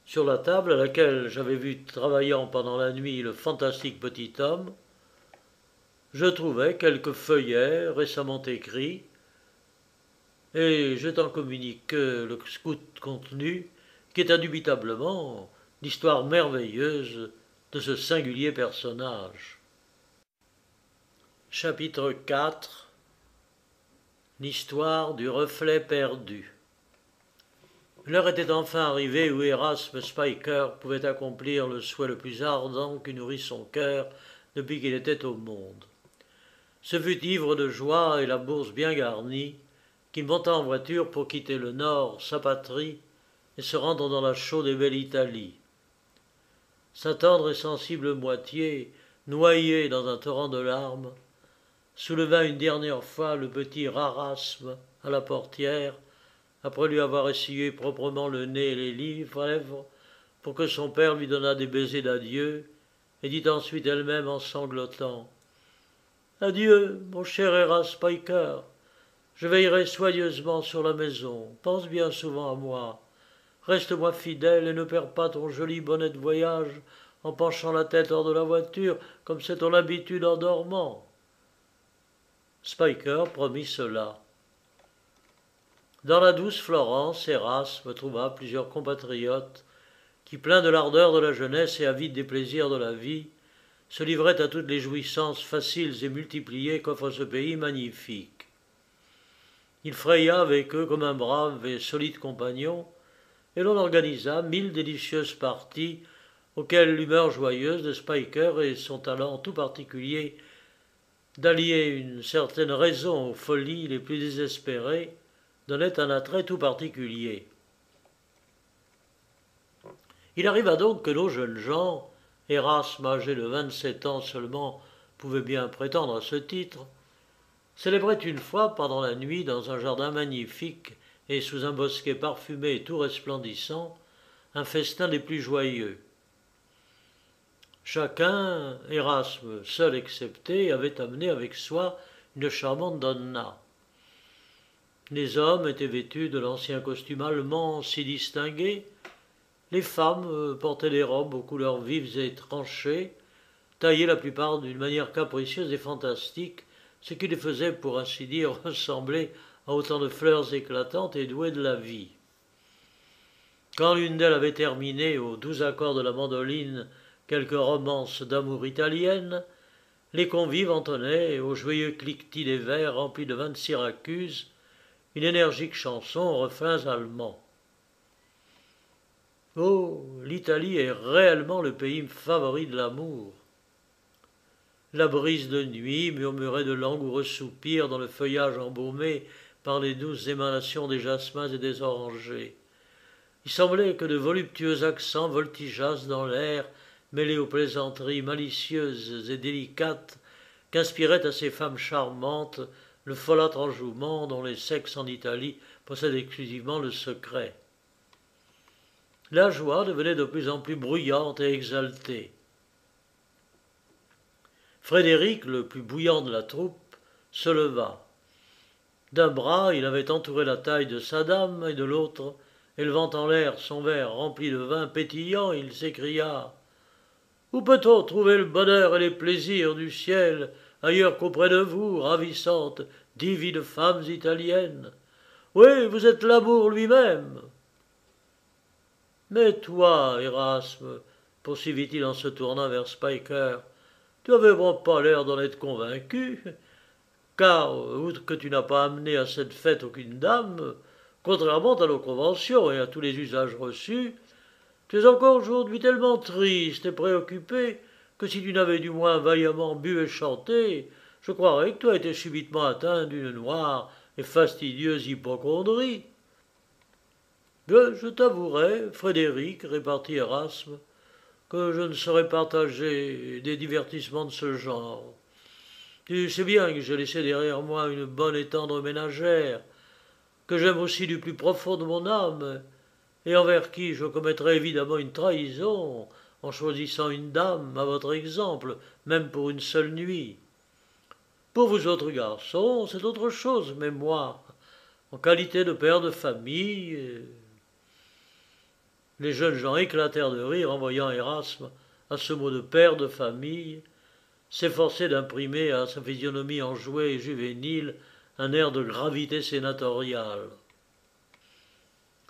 Sur la table à laquelle j'avais vu travaillant pendant la nuit le fantastique petit homme, je trouvai quelques feuillets récemment écrits, et je t'en communique le scout contenu, qui est indubitablement l'histoire merveilleuse de ce singulier personnage. Chapitre 4 L'histoire du reflet perdu. L'heure était enfin arrivée où Erasme Spiker pouvait accomplir le souhait le plus ardent qu'eût nourri son cœur depuis qu'il était au monde. Ce fut ivre de joie et la bourse bien garnie, qu'il monta en voiture pour quitter le Nord, sa patrie, et se rendre dans la chaude et belle Italie. Sa tendre et sensible moitié, noyée dans un torrent de larmes, souleva une dernière fois le petit Rarasme à la portière, après lui avoir essuyé proprement le nez et les lèvres, pour que son père lui donnât des baisers d'adieu, et dit ensuite elle-même en sanglotant « Adieu, mon cher Erasme Spiker. Je veillerai soigneusement sur la maison. Pense bien souvent à moi. Reste-moi fidèle et ne perds pas ton joli bonnet de voyage en penchant la tête hors de la voiture, comme c'est ton habitude en dormant. » Spiker promit cela. Dans la douce Florence, Erasme trouva plusieurs compatriotes qui, pleins de l'ardeur de la jeunesse et avides des plaisirs de la vie, se livraient à toutes les jouissances faciles et multipliées qu'offre ce pays magnifique. Il fraya avec eux comme un brave et solide compagnon, et l'on organisa 1000 délicieuses parties auxquelles l'humeur joyeuse de Spiker et son talent tout particulier d'allier une certaine raison aux folies les plus désespérées donnaient un attrait tout particulier. Il arriva donc que nos jeunes gens, Érasme âgé de 27 ans seulement pouvait bien prétendre à ce titre, célébraient une fois pendant la nuit dans un jardin magnifique et sous un bosquet parfumé et tout resplendissant, un festin des plus joyeux. Chacun, Érasme seul excepté, avait amené avec soi une charmante donna. Les hommes étaient vêtus de l'ancien costume allemand si distingué, les femmes portaient des robes aux couleurs vives et tranchées, taillées la plupart d'une manière capricieuse et fantastique, ce qui les faisait, pour ainsi dire, ressembler à autant de fleurs éclatantes et douées de la vie. Quand l'une d'elles avait terminé, aux doux accords de la mandoline, quelques romances d'amour italiennes, les convives entonnaient, au joyeux cliquetis des verres remplis de vin de Syracuse, une énergique chanson aux refrains allemands. Oh, l'Italie est réellement le pays favori de l'amour. La brise de nuit murmurait de langoureux soupirs dans le feuillage embaumé par les douces émanations des jasmins et des orangers. Il semblait que de voluptueux accents voltigeassent dans l'air, mêlés aux plaisanteries malicieuses et délicates qu'inspirait à ces femmes charmantes le folâtre enjouement dont les sexes en Italie possèdent exclusivement le secret. La joie devenait de plus en plus bruyante et exaltée. Frédéric, le plus bouillant de la troupe, se leva. D'un bras, il avait entouré la taille de sa dame, et de l'autre, élevant en l'air son verre rempli de vin pétillant, il s'écria « Où peut-on trouver le bonheur et les plaisirs du ciel ailleurs qu'auprès de vous, ravissantes, divides femmes italiennes? Oui, vous êtes l'amour lui-même. » « Mais toi, Érasme, poursuivit-il en se tournant vers Spiker, tu n'avais vraiment pas l'air d'en être convaincu, car, outre que tu n'as pas amené à cette fête aucune dame, contrairement à nos conventions et à tous les usages reçus, tu es encore aujourd'hui tellement triste et préoccupé que si tu n'avais du moins vaillamment bu et chanté, je croirais que tu as été subitement atteint d'une noire et fastidieuse hypocondrie. » Je t'avouerai, Frédéric, répartit Érasme, que je ne saurais partager des divertissements de ce genre. Tu sais bien que j'ai laissé derrière moi une bonne et tendre ménagère, que j'aime aussi du plus profond de mon âme, et envers qui je commettrais évidemment une trahison en choisissant une dame à votre exemple, même pour une seule nuit. Pour vous autres garçons, c'est autre chose, mais moi, en qualité de père de famille... Les jeunes gens éclatèrent de rire en voyant Érasme, à ce mot de père de famille, s'efforcer d'imprimer à sa physionomie enjouée et juvénile un air de gravité sénatoriale.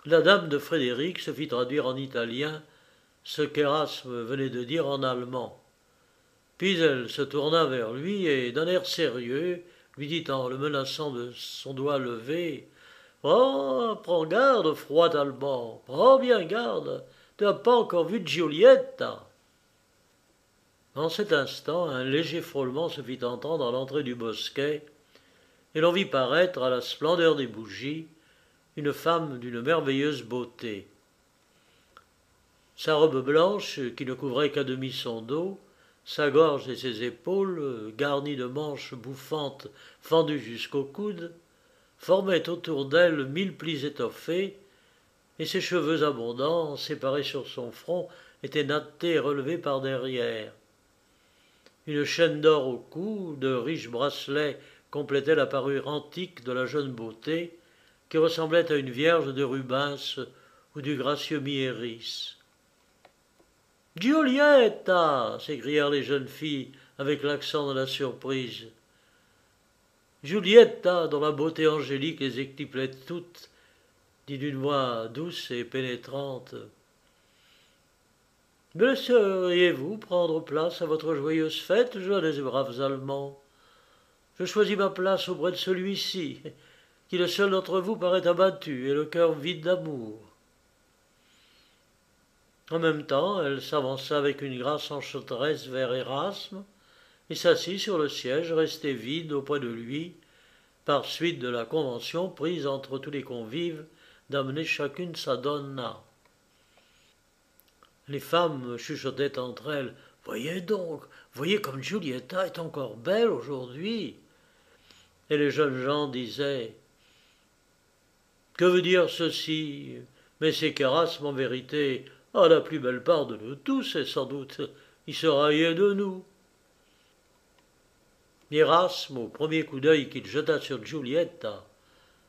La dame de Frédéric se fit traduire en italien ce qu'Érasme venait de dire en allemand. Puis elle se tourna vers lui et, d'un air sérieux, lui dit en le menaçant de son doigt levé « Oh, prends garde, froid allemand, prends bien garde, tu n'as pas encore vu Giulietta !» En cet instant, un léger frôlement se fit entendre à l'entrée du bosquet, et l'on vit paraître, à la splendeur des bougies, une femme d'une merveilleuse beauté. Sa robe blanche, qui ne couvrait qu'à demi son dos, sa gorge et ses épaules, garnies de manches bouffantes fendues jusqu'au coude, formaient autour d'elle 1000 plis étoffés, et ses cheveux abondants, séparés sur son front, étaient nattés et relevés par derrière. Une chaîne d'or au cou, de riches bracelets complétaient la parure antique de la jeune beauté, qui ressemblait à une vierge de Rubens ou du gracieux Miéris. « Giulietta !» s'écrièrent les jeunes filles avec l'accent de la surprise. Giulietta, dont la beauté angélique les éclipsait toutes, dit d'une voix douce et pénétrante. « Me laisseriez-vous prendre place à votre joyeuse fête, jeunes et braves Allemands? Je choisis ma place auprès de celui-ci, qui le seul d'entre vous paraît abattu et le cœur vide d'amour. » En même temps, elle s'avança avec une grâce enchanteresse vers Érasme et s'assit sur le siège resté vide auprès de lui, par suite de la convention prise entre tous les convives d'amener chacune sa donna. Les femmes chuchotaient entre elles. Voyez donc, voyez comme Giulietta est encore belle aujourd'hui. Et les jeunes gens disaient que veut dire ceci? Mais c'est qu'Erasme, en vérité, a la plus belle part de nous tous, et sans doute il se raillait de nous. Erasme, au premier coup d'œil qu'il jeta sur Giulietta,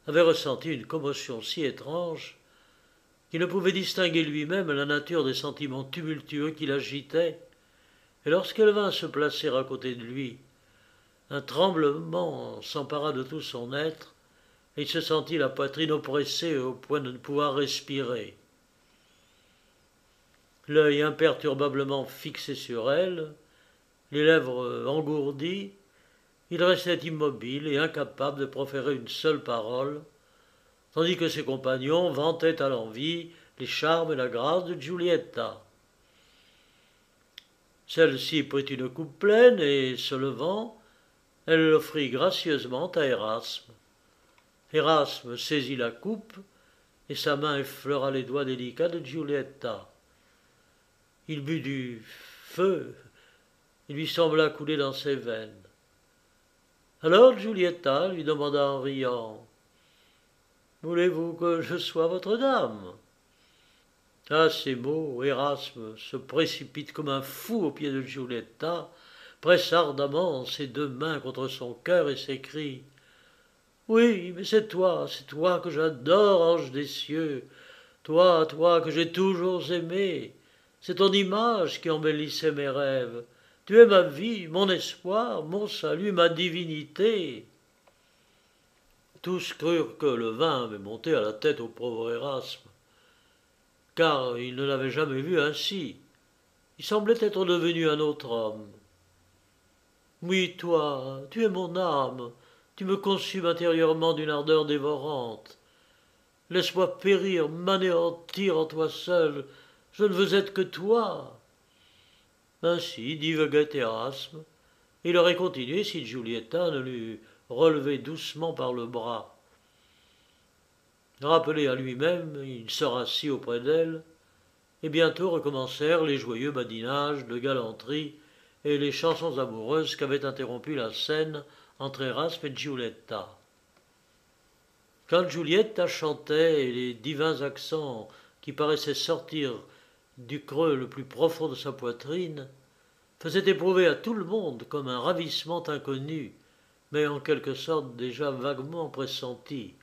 avait ressenti une commotion si étrange qu'il ne pouvait distinguer lui-même la nature des sentiments tumultueux qui l'agitaient, et lorsqu'elle vint se placer à côté de lui, un tremblement s'empara de tout son être, et il se sentit la poitrine oppressée au point de ne pouvoir respirer. L'œil imperturbablement fixé sur elle, les lèvres engourdies, il restait immobile et incapable de proférer une seule parole, tandis que ses compagnons vantaient à l'envi les charmes et la grâce de Giulietta. Celle-ci prit une coupe pleine et, se levant, elle l'offrit gracieusement à Erasme. Erasme saisit la coupe et sa main effleura les doigts délicats de Giulietta. Il but du feu, il lui sembla couler dans ses veines. Alors Giulietta lui demanda en riant « Voulez-vous que je sois votre dame ?» À ces mots, Erasme se précipite comme un fou aux pieds de Giulietta, presse ardemment ses deux mains contre son cœur et s'écrie « Oui, mais c'est toi que j'adore, ange des cieux, toi que j'ai toujours aimé, c'est ton image qui embellissait mes rêves, tu es ma vie, mon espoir, mon salut, ma divinité. » Tous crurent que le vin avait monté à la tête au pauvre Erasme, car il ne l'avait jamais vu ainsi. Il semblait être devenu un autre homme. « Oui, toi, tu es mon âme, tu me consumes intérieurement d'une ardeur dévorante. Laisse-moi périr, m'anéantir en toi seul, je ne veux être que toi. » Ainsi divaguait Erasme. Il aurait continué si Giulietta ne l'eût relevé doucement par le bras. Rappelé à lui-même, il se rassit auprès d'elle, et bientôt recommencèrent les joyeux badinages de galanterie et les chansons amoureuses qu'avaient interrompu la scène entre Erasme et Giulietta. Quand Giulietta chantait, et les divins accents qui paraissaient sortir du creux le plus profond de sa poitrine faisaient éprouver à tout le monde comme un ravissement inconnu, mais en quelque sorte déjà vaguement pressenti.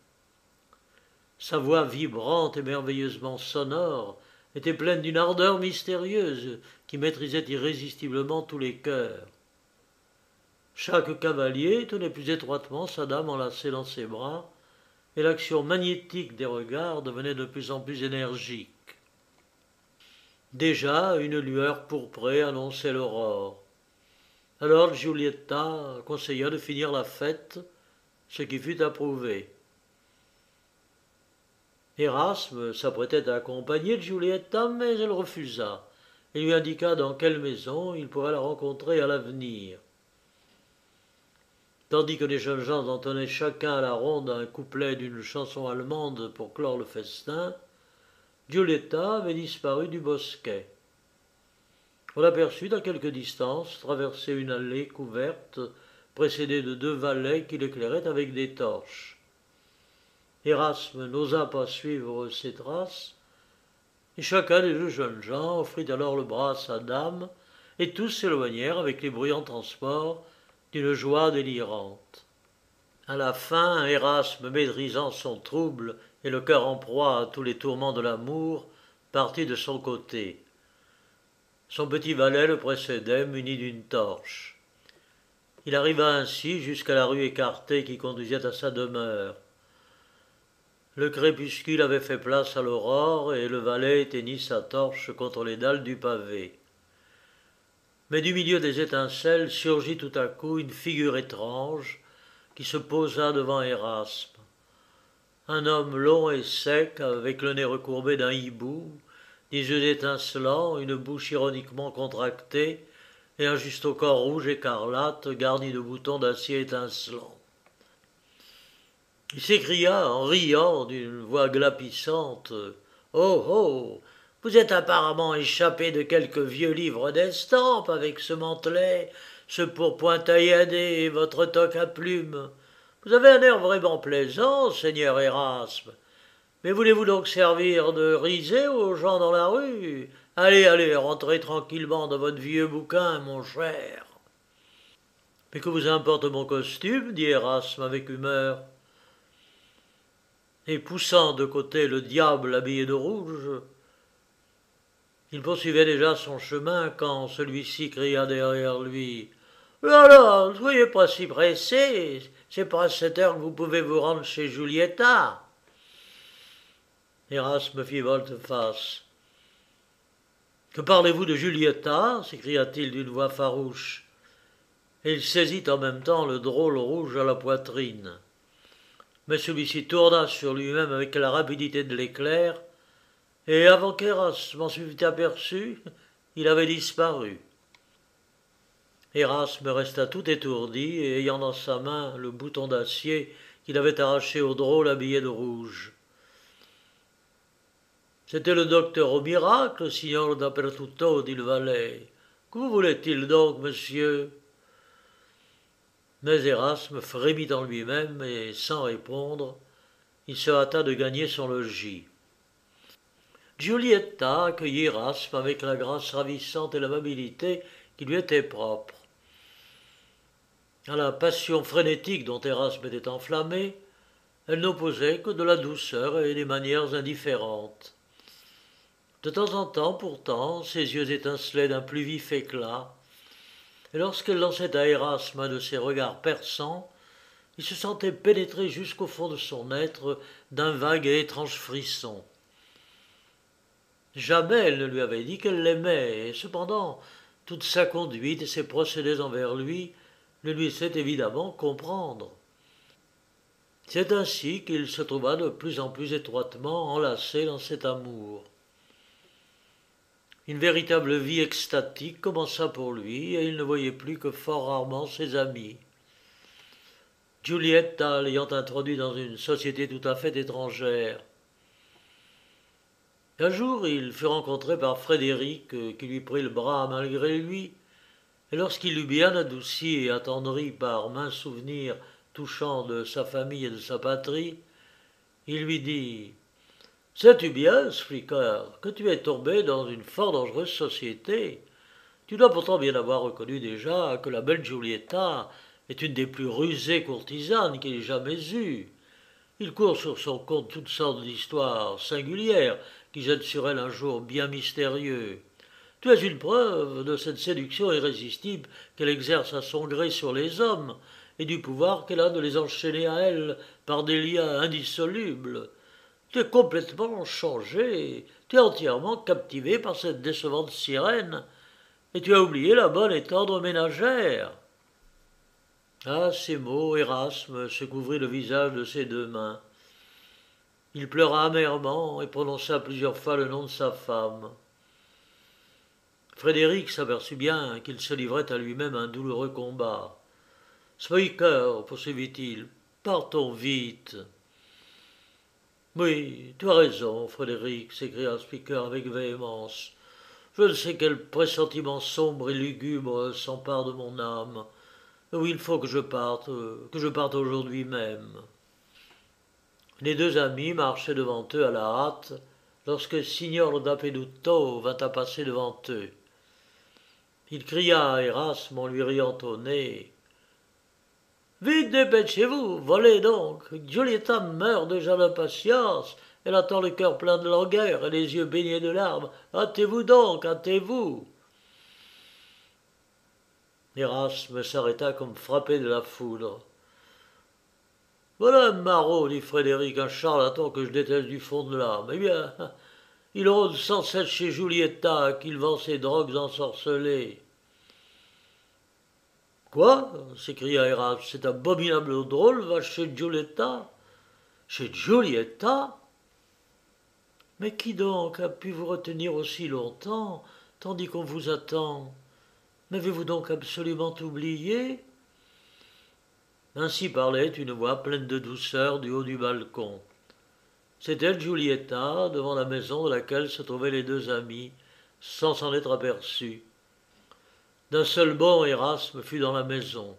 Sa voix vibrante et merveilleusement sonore était pleine d'une ardeur mystérieuse qui maîtrisait irrésistiblement tous les cœurs. Chaque cavalier tenait plus étroitement sa dame enlacée dans ses bras, et l'action magnétique des regards devenait de plus en plus énergique. Déjà une lueur pourprée annonçait l'aurore. Alors Giulietta conseilla de finir la fête, ce qui fut approuvé. Erasme s'apprêtait à accompagner Giulietta, mais elle refusa, et lui indiqua dans quelle maison il pourrait la rencontrer à l'avenir. Tandis que les jeunes gens entonnaient chacun à la ronde un couplet d'une chanson allemande pour clore le festin, Giulietta avait disparu du bosquet. On l'aperçut à quelque distance traverser une allée couverte, précédée de deux valets qui l'éclairaient avec des torches. Erasme n'osa pas suivre ses traces, et chacun des deux jeunes gens offrit alors le bras à sa dame, et tous s'éloignèrent avec les bruyants transports d'une joie délirante. À la fin, Erasme, maîtrisant son trouble et le cœur en proie à tous les tourments de l'amour, partit de son côté. Son petit valet le précédait, muni d'une torche. Il arriva ainsi jusqu'à la rue écartée qui conduisait à sa demeure. Le crépuscule avait fait place à l'aurore, et le valet éteignit sa torche contre les dalles du pavé. Mais du milieu des étincelles surgit tout à coup une figure étrange qui se posa devant Erasme. Un homme long et sec, avec le nez recourbé d'un hibou, des yeux étincelants, une bouche ironiquement contractée et un juste au corps rouge écarlate garni de boutons d'acier étincelants. Il s'écria en riant d'une voix glapissante « Oh, oh, Vous êtes apparemment échappé de quelques vieux livres d'estampes avec ce mantelet, ce pourpoint tailladé et votre toque à plumes. Vous avez un air vraiment plaisant, seigneur Erasme. Mais voulez-vous donc servir de risée aux gens dans la rue? Allez, allez, rentrez tranquillement dans votre vieux bouquin, mon cher. Mais que vous importe mon costume, dit Erasme avec humeur. Et poussant de côté le diable habillé de rouge, il poursuivait déjà son chemin quand celui-ci cria derrière lui. Alors, soyez pas si pressé, c'est pas à cette heure que vous pouvez vous rendre chez Julietta. Erasme fit volte-face. Que parlez-vous de Julietta s'écria-t-il d'une voix farouche. Et il saisit en même temps le drôle rouge à la poitrine. Mais celui-ci tourna sur lui-même avec la rapidité de l'éclair, et avant qu'Erasme m'en fût aperçu, il avait disparu. Erasme resta tout étourdi, et ayant dans sa main le bouton d'acier qu'il avait arraché au drôle habillé de rouge. C'était le docteur au miracle, signor Dappertutto, dit le valet. Que vous voulait-il donc, monsieur? Mais Erasme frémit en lui-même, et sans répondre, il se hâta de gagner son logis. Giulietta accueillit Erasme avec la grâce ravissante et l'amabilité qui lui étaient propres. À la passion frénétique dont Erasme était enflammé, elle n'opposait que de la douceur et des manières indifférentes. De temps en temps, pourtant, ses yeux étincelaient d'un plus vif éclat, et lorsqu'elle lançait à Erasme un de ses regards perçants, il se sentait pénétré jusqu'au fond de son être d'un vague et étrange frisson. Jamais elle ne lui avait dit qu'elle l'aimait, et cependant, toute sa conduite et ses procédés envers lui le lui laissaient évidemment comprendre. C'est ainsi qu'il se trouva de plus en plus étroitement enlacé dans cet amour. Une véritable vie extatique commença pour lui, et il ne voyait plus que fort rarement ses amis. Giulietta l'ayant introduit dans une société tout à fait étrangère. Un jour, il fut rencontré par Frédéric, qui lui prit le bras malgré lui, et lorsqu'il eut bien adouci et attendri par maints souvenirs touchants de sa famille et de sa patrie, il lui dit « Sais-tu bien, Splicker, que tu es tombé dans une fort dangereuse société? Tu dois pourtant bien avoir reconnu déjà que la belle Giulietta est une des plus rusées courtisanes qu'il ait jamais eues. Il court sur son compte toutes sortes d'histoires singulières qui jettent sur elle un jour bien mystérieux. Tu es une preuve de cette séduction irrésistible qu'elle exerce à son gré sur les hommes, et du pouvoir qu'elle a de les enchaîner à elle par des liens indissolubles. Tu es complètement changé, tu es entièrement captivé par cette décevante sirène, et tu as oublié la bonne et tendre ménagère. » À ces mots, Erasme se couvrit le visage de ses deux mains. Il pleura amèrement et prononça plusieurs fois le nom de sa femme. Frédéric s'aperçut bien qu'il se livrait à lui-même un douloureux combat. « Splicker, poursuivit-il, partons vite. » « Oui, tu as raison, Frédéric, s'écria Splicker avec véhémence. Je ne sais quel pressentiment sombre et lugubre s'empare de mon âme. Oui, il faut que je parte aujourd'hui même. » Les deux amis marchaient devant eux à la hâte lorsque signor Dappeduto vint à passer devant eux. Il cria à Erasme en lui riant au nez. « Vite, dépêchez-vous, volez donc. Giulietta meurt déjà d'impatience. Elle attend le cœur plein de langueur et les yeux baignés de larmes. Hâtez-vous donc, hâtez-vous. » Erasme s'arrêta comme frappé de la foudre. « Voilà un maraud, dit Frédéric, un charlatan que je déteste du fond de l'âme. Eh bien, il rôde sans cesse chez Giulietta, qu'il vend ses drogues ensorcelées. » « Quoi » s'écria Erasme, « cet abominable drôle va chez Giulietta. »« Chez Giulietta » ? Mais qui donc a pu vous retenir aussi longtemps, tandis qu'on vous attend? M'avez-vous donc absolument oublié? Ainsi parlait une voix pleine de douceur du haut du balcon. C'était Giulietta, devant la maison de laquelle se trouvaient les deux amis, sans s'en être aperçus. D'un seul bond, Erasme fut dans la maison.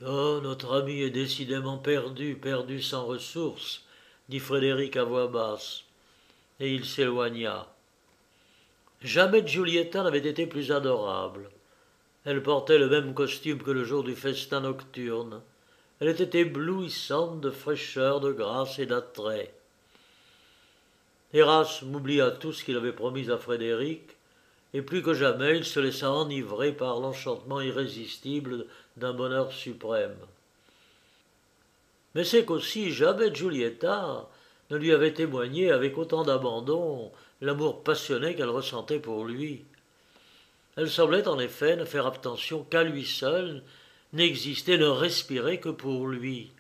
Oh, notre ami est décidément perdu, perdu sans ressources, dit Frédéric à voix basse, et il s'éloigna. Jamais Giulietta n'avait été plus adorable. Elle portait le même costume que le jour du festin nocturne. Elle était éblouissante de fraîcheur, de grâce et d'attrait. Erasme oublia tout ce qu'il avait promis à Frédéric, et plus que jamais il se laissa enivrer par l'enchantement irrésistible d'un bonheur suprême. Mais c'est qu'aussi jamais Giulietta ne lui avait témoigné avec autant d'abandon l'amour passionné qu'elle ressentait pour lui. Elle semblait en effet ne faire attention qu'à lui seul, n'exister, ne respirer que pour lui.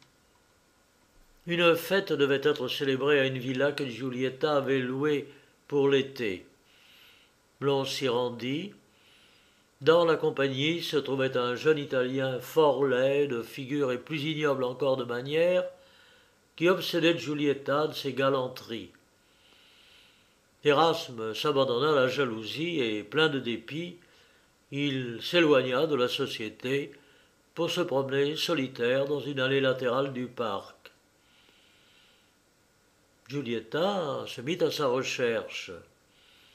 Une fête devait être célébrée à une villa que Giulietta avait louée pour l'été. L'on s'y rendit. Dans la compagnie se trouvait un jeune Italien fort laid, de figure et plus ignoble encore de manières, qui obsédait Giulietta de ses galanteries. Erasme s'abandonna à la jalousie et, plein de dépit, il s'éloigna de la société pour se promener solitaire dans une allée latérale du parc. Giulietta se mit à sa recherche.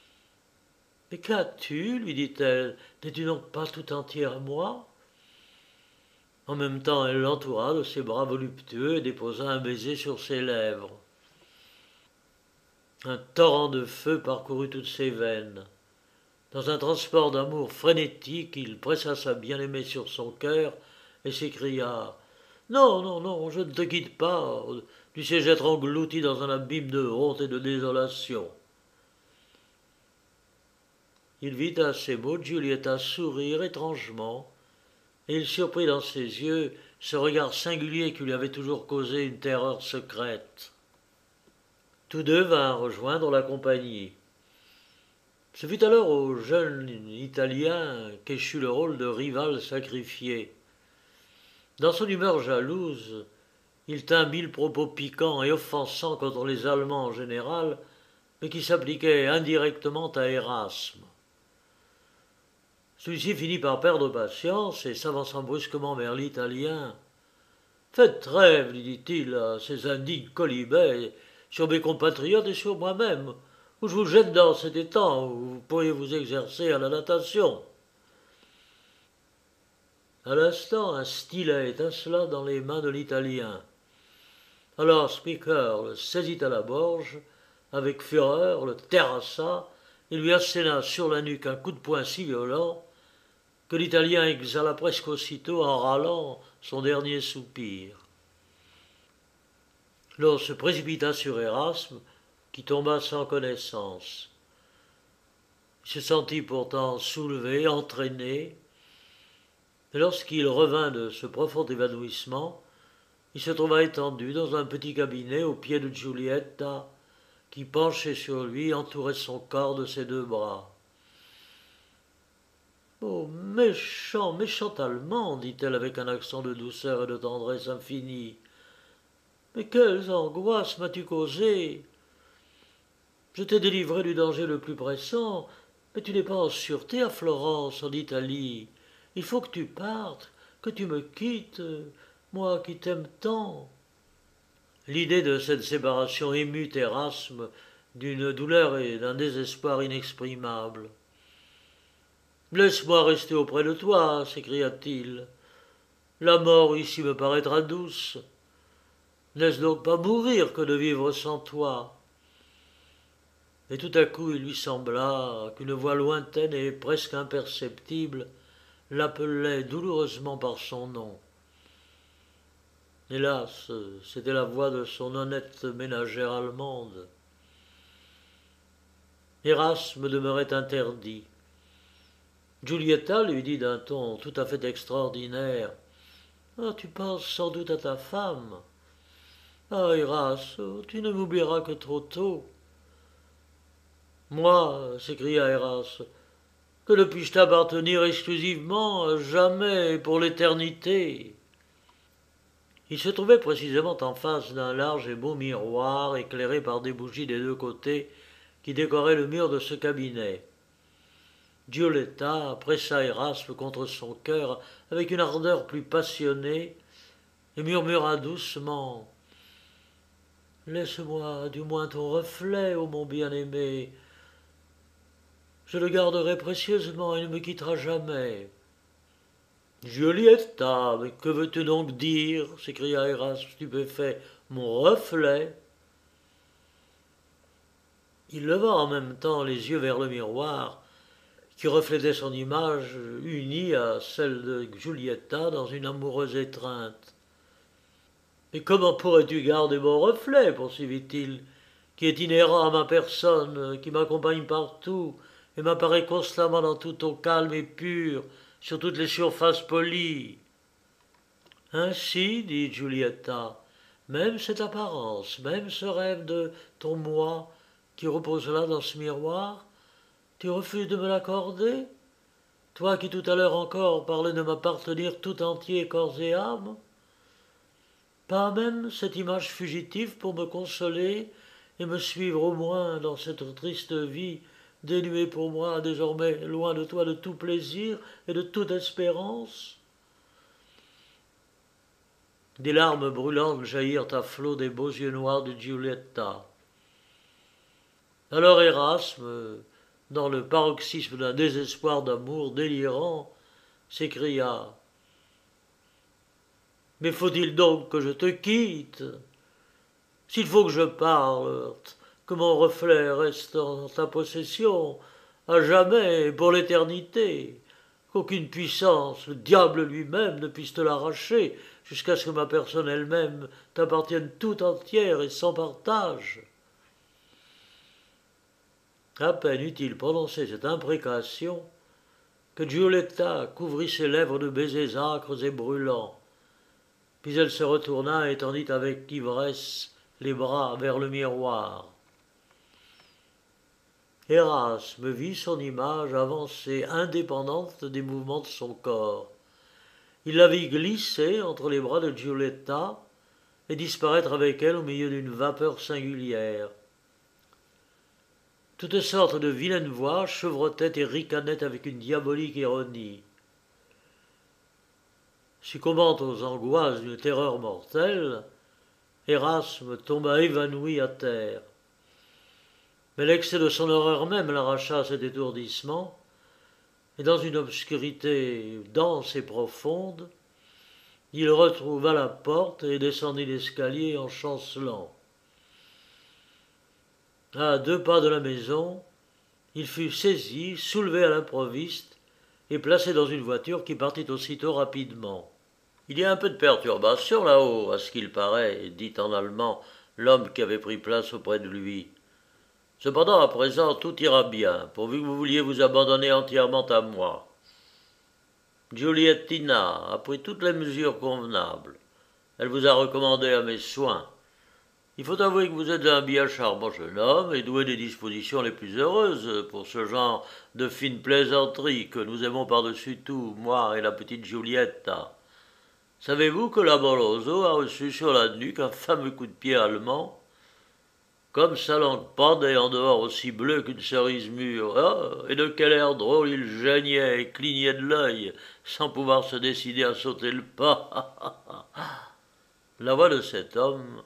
« Mais qu'as-tu » lui dit-elle. « N'es-tu donc pas tout entière à moi ?» En même temps, elle l'entoura de ses bras voluptueux et déposa un baiser sur ses lèvres. Un torrent de feu parcourut toutes ses veines. Dans un transport d'amour frénétique, il pressa sa bien-aimée sur son cœur et s'écria « Non, non, non, je ne te quitte pas. Tu sais être englouti dans un abîme de honte et de désolation. » Il vit à ces mots Giulietta sourire étrangement, et il surprit dans ses yeux ce regard singulier qui lui avait toujours causé une terreur secrète. Tous deux vinrent rejoindre la compagnie. Ce fut alors au jeune Italien qu'échut le rôle de rival sacrifié. Dans son humeur jalouse, il tint 1000 propos piquants et offensants contre les Allemands en général, mais qui s'appliquaient indirectement à Erasme. Celui-ci finit par perdre patience et s'avançant brusquement vers l'Italien. « Faites trêve, lui dit-il, à ces indignes colibets, sur mes compatriotes et sur moi-même, ou je vous jette dans cet étang où vous pourriez vous exercer à la natation. » À l'instant, un stylet étincela dans les mains de l'Italien. Alors Speaker le saisit à la gorge, avec fureur, le terrassa et lui asséna sur la nuque un coup de poing si violent que l'Italien exhala presque aussitôt en râlant son dernier soupir. L'on se précipita sur Erasme, qui tomba sans connaissance. Il se sentit pourtant soulevé, entraîné, et lorsqu'il revint de ce profond évanouissement, il se trouva étendu dans un petit cabinet aux pieds de Giulietta, qui, penchée sur lui, entourait son corps de ses deux bras. « Oh, méchant, méchant Allemand » dit-elle avec un accent de douceur et de tendresse infinie. « Mais quelles angoisses m'as-tu causées ! Je t'ai délivré du danger le plus pressant, mais tu n'es pas en sûreté à Florence, en Italie. Il faut que tu partes, que tu me quittes, moi qui t'aime tant. » L'idée de cette séparation émut Erasme d'une douleur et d'un désespoir inexprimables. « Laisse-moi rester auprès de toi, s'écria-t-il. La mort ici me paraîtra douce. N'est-ce donc pas mourir que de vivre sans toi ?» Et tout à coup il lui sembla qu'une voix lointaine et presque imperceptible l'appelait douloureusement par son nom. Hélas, c'était la voix de son honnête ménagère allemande. Erasme demeurait interdit. Giulietta lui dit d'un ton tout à fait extraordinaire. « Ah, tu penses sans doute à ta femme. Ah, Erasme, tu ne m'oublieras que trop tôt. » « Moi, s'écria Erasme, que ne puis-je t'appartenir exclusivement, jamais, pour l'éternité. » Il se trouvait précisément en face d'un large et beau miroir éclairé par des bougies des deux côtés qui décoraient le mur de ce cabinet. Giulietta pressa Erasme contre son cœur avec une ardeur plus passionnée et murmura doucement: « Laisse-moi du moins ton reflet, ô mon bien-aimé. Je le garderai précieusement et ne me quittera jamais. » « Giulietta, mais que veux-tu donc dire ?» s'écria Erasme stupéfait. « Mon reflet ?» Il leva en même temps les yeux vers le miroir, qui reflétait son image unie à celle de Giulietta dans une amoureuse étreinte. « Mais comment pourrais-tu garder mon reflet ?» poursuivit-il, « qui est inhérent à ma personne, qui m'accompagne partout et m'apparaît constamment dans tout ton calme et pur, sur toutes les surfaces polies. » « Ainsi, dit Giulietta, même cette apparence, même ce rêve de ton moi qui repose là dans ce miroir, tu refuses de me l'accorder, toi qui tout à l'heure encore parlais de m'appartenir tout entier, corps et âme? Pas même cette image fugitive pour me consoler et me suivre au moins dans cette triste vie, dénuée pour moi, désormais loin de toi de tout plaisir et de toute espérance? Des larmes brûlantes jaillirent à flots des beaux yeux noirs de Giulietta. Alors Erasme, dans le paroxysme d'un désespoir d'amour délirant, s'écria: « Mais faut-il donc que je te quitte? S'il faut que je parle, que mon reflet reste en ta possession, à jamais, pour l'éternité, qu'aucune puissance, le diable lui-même, ne puisse te l'arracher, jusqu'à ce que ma personne elle-même t'appartienne tout entière et sans partage. » À peine eut-il prononcé cette imprécation que Giulietta couvrit ses lèvres de baisers âcres et brûlants. Puis elle se retourna et tendit avec ivresse les bras vers le miroir. Erasme vit son image avancer indépendante des mouvements de son corps. Il la vit glisser entre les bras de Giulietta et disparaître avec elle au milieu d'une vapeur singulière. Toutes sortes de vilaines voix chevrottaient et ricanaient avec une diabolique ironie. Succombant aux angoisses d'une terreur mortelle, Erasme tomba évanoui à terre. Mais l'excès de son horreur même l'arracha à cet étourdissement, et dans une obscurité dense et profonde, il retrouva la porte et descendit l'escalier en chancelant. À 2 pas de la maison, il fut saisi, soulevé à l'improviste et placé dans une voiture qui partit aussitôt rapidement. « Il y a un peu de perturbation là-haut, à ce qu'il paraît, » dit en allemand l'homme qui avait pris place auprès de lui. « Cependant, à présent, tout ira bien, pourvu que vous vouliez vous abandonner entièrement à moi. Giuliettina a pris toutes les mesures convenables. Elle vous a recommandé à mes soins. Il faut avouer que vous êtes un bien charmant jeune homme et doué des dispositions les plus heureuses pour ce genre de fine plaisanterie que nous aimons par-dessus tout, moi et la petite Giulietta. Savez-vous que l'amoroso a reçu sur la nuque un fameux coup de pied allemand? Comme sa langue pendait en dehors aussi bleue qu'une cerise mûre, oh, et de quel air drôle il geignait et clignait de l'œil, sans pouvoir se décider à sauter le pas. » La voix de cet homme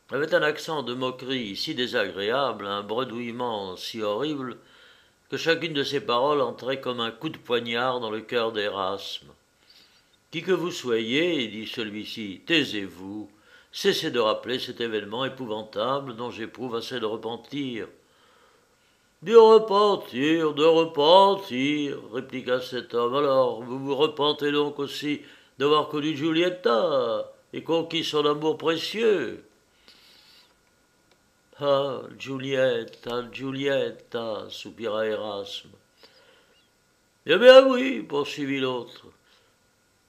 avait un accent de moquerie si désagréable, un bredouillement si horrible, que chacune de ses paroles entrait comme un coup de poignard dans le cœur d'Erasme. « Qui que vous soyez, dit celui-ci, taisez-vous, cessez de rappeler cet événement épouvantable dont j'éprouve assez de repentir. »« De repentir, répliqua cet homme. « Alors, vous vous repentez donc aussi d'avoir connu Giulietta et conquis son amour précieux. » « Ah, Giulietta, Giulietta, soupira Erasme. « Eh bien oui, poursuivit l'autre.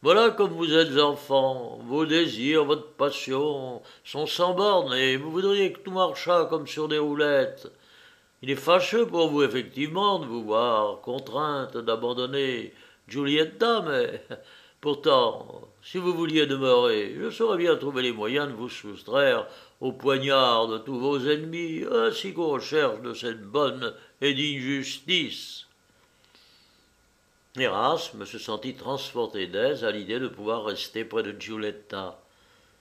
Voilà comme vous êtes enfant, vos désirs, votre passion sont sans bornes et vous voudriez que tout marchât comme sur des roulettes. Il est fâcheux pour vous, effectivement, de vous voir contrainte d'abandonner Giulietta, mais Pourtant, si vous vouliez demeurer, je saurais bien trouver les moyens de vous soustraire au poignard de tous vos ennemis, ainsi qu'aux recherches de cette bonne et digne justice. » Erasme se sentit transporté d'aise à l'idée de pouvoir rester près de Giulietta.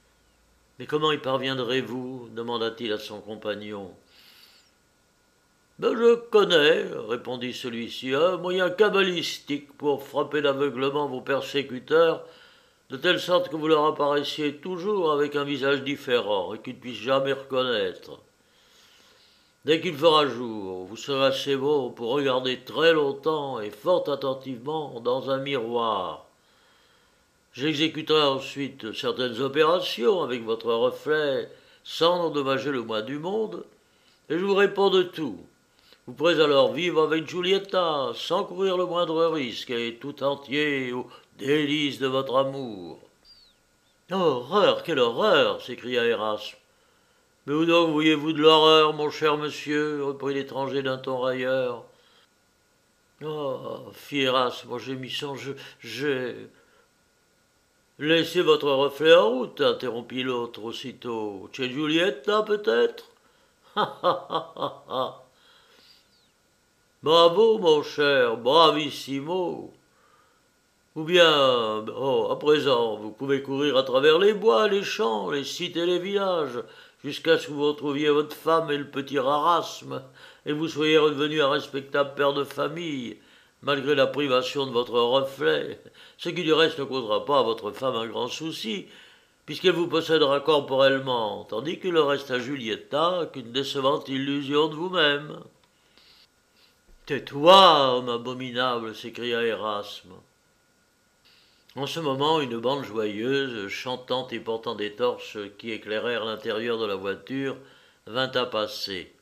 « Mais comment y parviendrez-vous » demanda-t-il à son compagnon. « Je connais, » répondit celui-ci, « un moyen cabalistique pour frapper d'aveuglement vos persécuteurs, de telle sorte que vous leur apparaissiez toujours avec un visage différent et qu'ils ne puissent jamais reconnaître. Dès qu'il fera jour, vous serez assez beau pour regarder très longtemps et fort attentivement dans un miroir. J'exécuterai ensuite certaines opérations avec votre reflet sans endommager le moins du monde, et je vous réponds de tout. Vous pourrez alors vivre avec Giulietta sans courir le moindre risque et tout entier aux délices de votre amour. »« Horreur, quelle horreur !» s'écria Erasme. « Mais où donc voyez-vous de l'horreur, mon cher monsieur ?» reprit l'étranger d'un ton railleur. « Oh, fit Erasme en gémissant, j'ai... »« Laissez votre reflet en route, » interrompit l'autre aussitôt. « Chez Giulietta, peut-être ?»« Ha, ha, ha, ha, ha !»« Bravo, mon cher, bravissimo !» Ou bien, à présent, vous pouvez courir à travers les bois, les champs, les cités, les villages, jusqu'à ce que vous retrouviez votre femme et le petit Erasme, et vous soyez redevenu un respectable père de famille, malgré la privation de votre reflet, ce qui du reste ne causera pas à votre femme un grand souci, puisqu'elle vous possédera corporellement, tandis qu'il ne reste à Giulietta qu'une décevante illusion de vous-même. « Tais-toi, homme abominable » s'écria Erasme. En ce moment, une bande joyeuse, chantant et portant des torches qui éclairèrent l'intérieur de la voiture, vint à passer.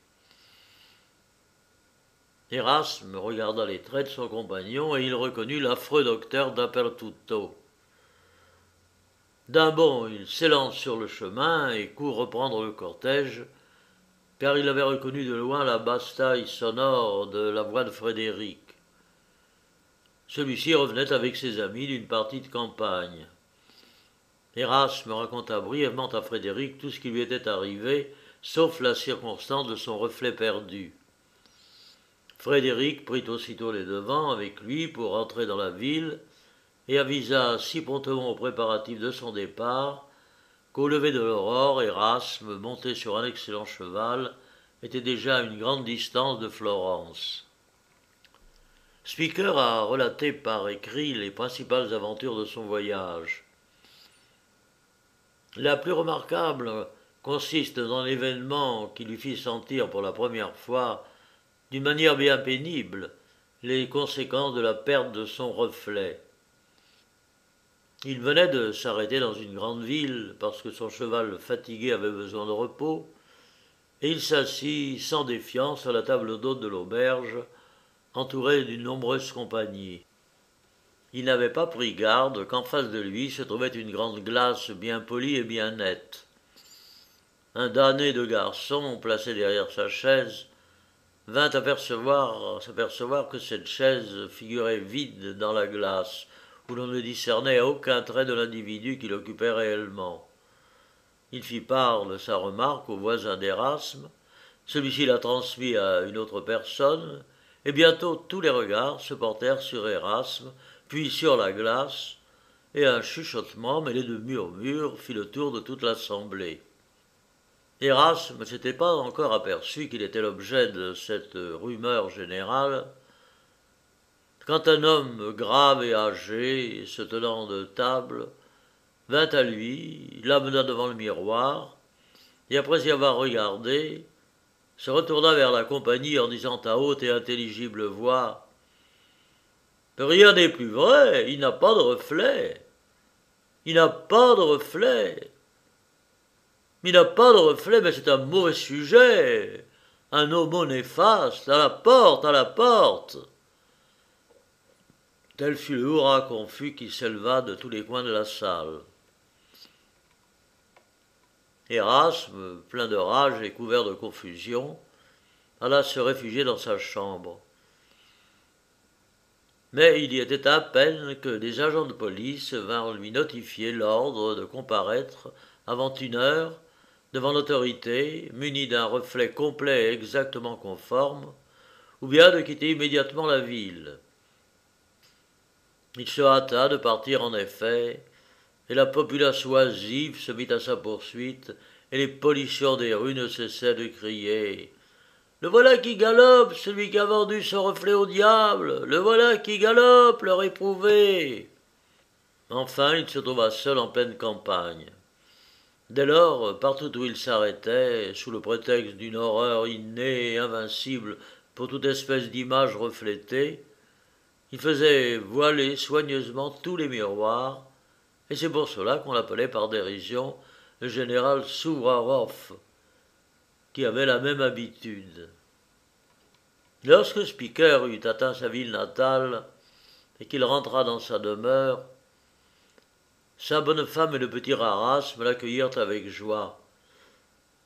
Erasme regarda les traits de son compagnon et il reconnut l'affreux docteur Dappertutto. D'un bond, il s'élance sur le chemin et court reprendre le cortège, car il avait reconnu de loin la basse-taille sonore de la voix de Frédéric. Celui-ci revenait avec ses amis d'une partie de campagne. Erasme raconta brièvement à Frédéric tout ce qui lui était arrivé, sauf la circonstance de son reflet perdu. Frédéric prit aussitôt les devants avec lui pour entrer dans la ville et avisa si promptement aux préparatifs de son départ qu'au lever de l'aurore, Erasme, monté sur un excellent cheval, était déjà à une grande distance de Florence. Speaker a relaté par écrit les principales aventures de son voyage. La plus remarquable consiste dans l'événement qui lui fit sentir pour la première fois, d'une manière bien pénible, les conséquences de la perte de son reflet. Il venait de s'arrêter dans une grande ville parce que son cheval fatigué avait besoin de repos, et il s'assit sans défiance à la table d'hôte de l'auberge, entouré d'une nombreuse compagnie. Il n'avait pas pris garde qu'en face de lui se trouvait une grande glace bien polie et bien nette. Un damné de garçon, placé derrière sa chaise, vint s'apercevoir que cette chaise figurait vide dans la glace, où l'on ne discernait aucun trait de l'individu qui l'occupait réellement. Il fit part de sa remarque au voisin d'Erasme, celui-ci la transmit à une autre personne, et bientôt tous les regards se portèrent sur Erasme, puis sur la glace, et un chuchotement mêlé de murmures fit le tour de toute l'assemblée. Erasme ne s'était pas encore aperçu qu'il était l'objet de cette rumeur générale, quand un homme grave et âgé, se tenant de table, vint à lui, l'amena devant le miroir, et après y avoir regardé, se retourna vers la compagnie en disant à haute et intelligible voix « Rien n'est plus vrai, il n'a pas de reflet. Il n'a pas de reflet. Il n'a pas de reflet, mais c'est un mauvais sujet. Un homo néfaste, à la porte, à la porte !» Tel fut le hurrah confus qui s'éleva de tous les coins de la salle. Erasme, plein de rage et couvert de confusion, alla se réfugier dans sa chambre. Mais il y était à peine que des agents de police vinrent lui notifier l'ordre de comparaître avant 1 heure devant l'autorité, muni d'un reflet complet et exactement conforme, ou bien de quitter immédiatement la ville. Il se hâta de partir en effet, et la populace oisive se mit à sa poursuite, et les policiers des rues ne cessaient de crier « Le voilà qui galope, celui qui a vendu son reflet au diable! Le voilà qui galope, le réprouvé !» Enfin, il se trouva seul en pleine campagne. Dès lors, partout où il s'arrêtait, sous le prétexte d'une horreur innée et invincible pour toute espèce d'image reflétée, il faisait voiler soigneusement tous les miroirs, et c'est pour cela qu'on l'appelait par dérision le général Souvarov, qui avait la même habitude. Lorsque Speaker eut atteint sa ville natale et qu'il rentra dans sa demeure, sa bonne femme et le petit Arasme l'accueillirent avec joie.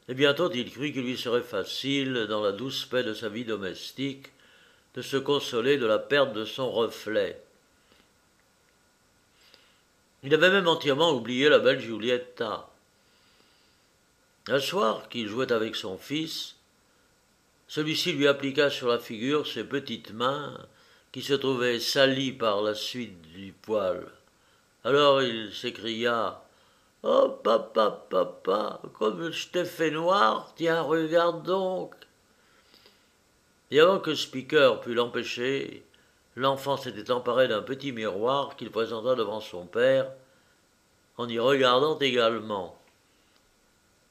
Et bientôt il crut qu'il lui serait facile, dans la douce paix de sa vie domestique, de se consoler de la perte de son reflet. Il avait même entièrement oublié la belle Giulietta. Un soir qu'il jouait avec son fils, celui-ci lui appliqua sur la figure ses petites mains, qui se trouvaient salies par la suite du poil. Alors il s'écria « Oh, papa, papa, comme je t'ai fait noir, tiens, regarde donc !» Et avant que Speaker pût l'empêcher, l'enfant s'était emparé d'un petit miroir qu'il présenta devant son père, en y regardant également.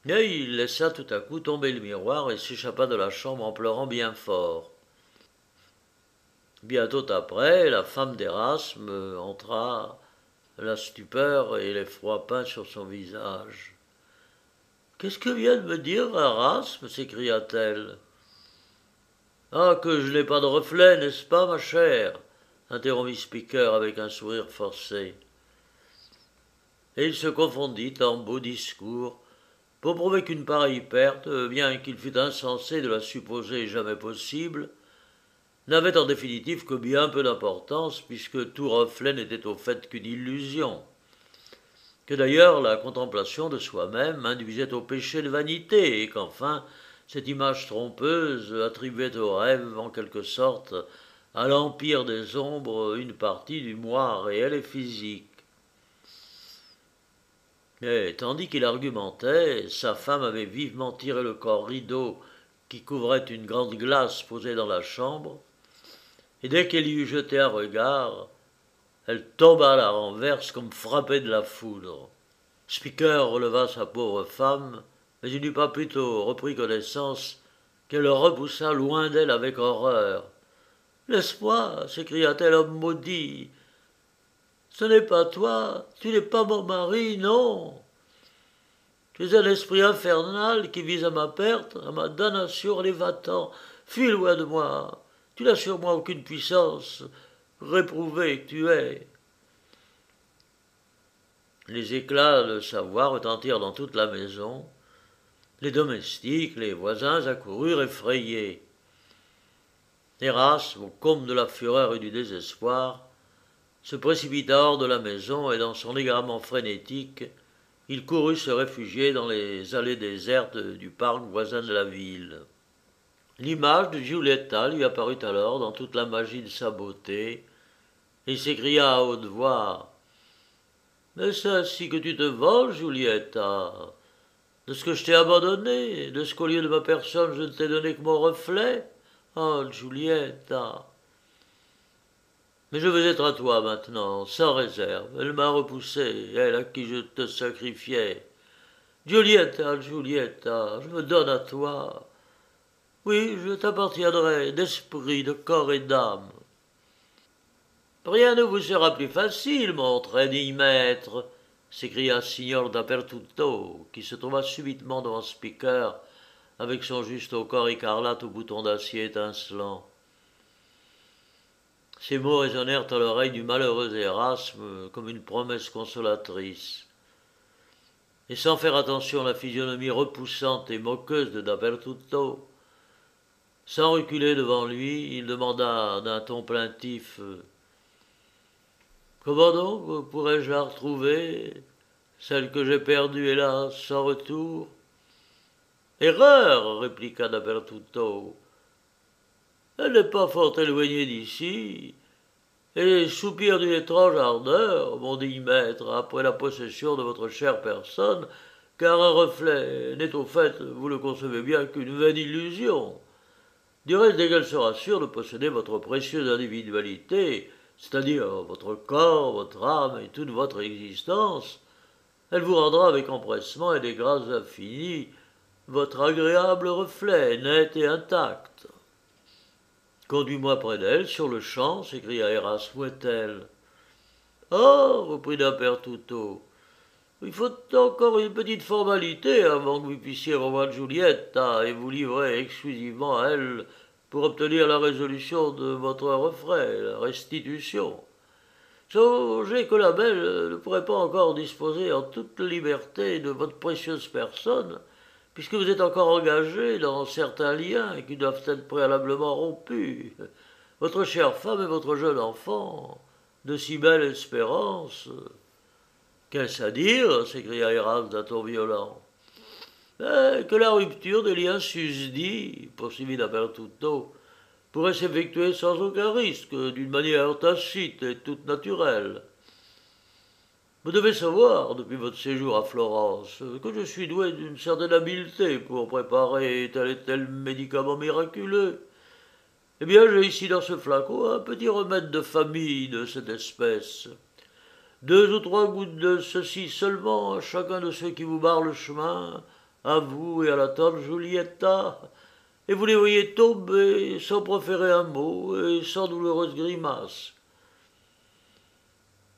Mais il laissa tout à coup tomber le miroir et s'échappa de la chambre en pleurant bien fort. Bientôt après, la femme d'Erasme entra, la stupeur et l'effroi peints sur son visage. « Qu'est-ce que vient de me dire Erasme » s'écria-t-elle. « Ah, que je n'ai pas de reflet, n'est-ce pas, ma chère ?» interrompit Speaker avec un sourire forcé. Et il se confondit en beaux discours, pour prouver qu'une pareille perte, bien qu'il fût insensé de la supposer jamais possible, n'avait en définitive que bien peu d'importance, puisque tout reflet n'était au fait qu'une illusion, que d'ailleurs la contemplation de soi-même induisait au péché de vanité, et qu'enfin cette image trompeuse attribuait au rêve, en quelque sorte, à l'empire des ombres une partie du moi réel et physique. Et tandis qu'il argumentait, sa femme avait vivement tiré le corps rideau qui couvrait une grande glace posée dans la chambre, et dès qu'elle y eut jeté un regard, elle tomba à la renverse comme frappée de la foudre. Speaker releva sa pauvre femme, mais il n'eut pas plutôt repris connaissance qu'elle le repoussa loin d'elle avec horreur. « Laisse-moi » s'écria-t-elle, « homme maudit. Ce n'est pas toi, tu n'es pas mon mari, non. Tu es un esprit infernal qui vise à ma perte, à ma damnation, allez va-t'en, fuis loin de moi. Tu n'as sur moi aucune puissance, réprouvé que tu es. » Les éclats de sa voix retentirent dans toute la maison. Les domestiques, les voisins accoururent effrayés. Erasme, au comble de la fureur et du désespoir, se précipita hors de la maison et dans son égarement frénétique, il courut se réfugier dans les allées désertes du parc voisin de la ville. L'image de Giulietta lui apparut alors dans toute la magie de sa beauté, et il s'écria à haute voix « Mais c'est ainsi que tu te venges, Giulietta, de ce que je t'ai abandonné, de ce qu'au lieu de ma personne je ne t'ai donné que mon reflet. Oh, Giulietta ! Mais je veux être à toi maintenant, sans réserve. Elle m'a repoussé, elle à qui je te sacrifiais. Giulietta, Giulietta, je me donne à toi. Oui, je t'appartiendrai d'esprit, de corps et d'âme. » « Rien ne vous sera plus facile, mon très digne maître, » s'écria Signor Dappertutto, qui se trouva subitement devant Speaker, avec son juste au corps écarlate aux boutons d'acier étincelants. Ces mots résonnèrent à l'oreille du malheureux Erasme comme une promesse consolatrice. Et sans faire attention à la physionomie repoussante et moqueuse de Dappertutto, sans reculer devant lui, il demanda d'un ton plaintif Comment donc pourrais-je la retrouver, celle que j'ai perdue, hélas, sans retour? Erreur, répliqua Dappertutto. Elle n'est pas fort éloignée d'ici, et les soupirs d'une étrange ardeur, mon digne maître, après la possession de votre chère personne, car un reflet n'est au fait, vous le concevez bien, qu'une vaine illusion. Du reste, dès qu'elle sera sûre de posséder votre précieuse individualité, c'est-à-dire votre corps, votre âme et toute votre existence, elle vous rendra avec empressement et des grâces infinies votre agréable reflet, net et intact. Conduis-moi près d'elle, sur-le-champ, s'écria Erasme. Où est-elle? Oh, reprit Dappertutto, il faut encore une petite formalité avant que vous puissiez revoir Giulietta et vous livrer exclusivement à elle pour obtenir la résolution de votre refrain, la restitution. Songez que la belle ne pourrait pas encore disposer en toute liberté de votre précieuse personne, puisque vous êtes encore engagé dans certains liens qui doivent être préalablement rompus. Votre chère femme et votre jeune enfant, de si belle espérance. Qu'est-ce à dire? S'écria Erasme d'un ton violent. Que la rupture des liens susdits, poursuivit Dappertutto, pourrait s'effectuer sans aucun risque, d'une manière tacite et toute naturelle. Vous devez savoir, depuis votre séjour à Florence, que je suis doué d'une certaine habileté pour préparer tel et tel médicament miraculeux. Eh bien, j'ai ici dans ce flacon un petit remède de famille de cette espèce. 2 ou 3 gouttes de ceci seulement à chacun de ceux qui vous barrent le chemin, à vous et à la tante Giulietta, et vous les voyez tomber sans proférer un mot et sans douloureuse grimace.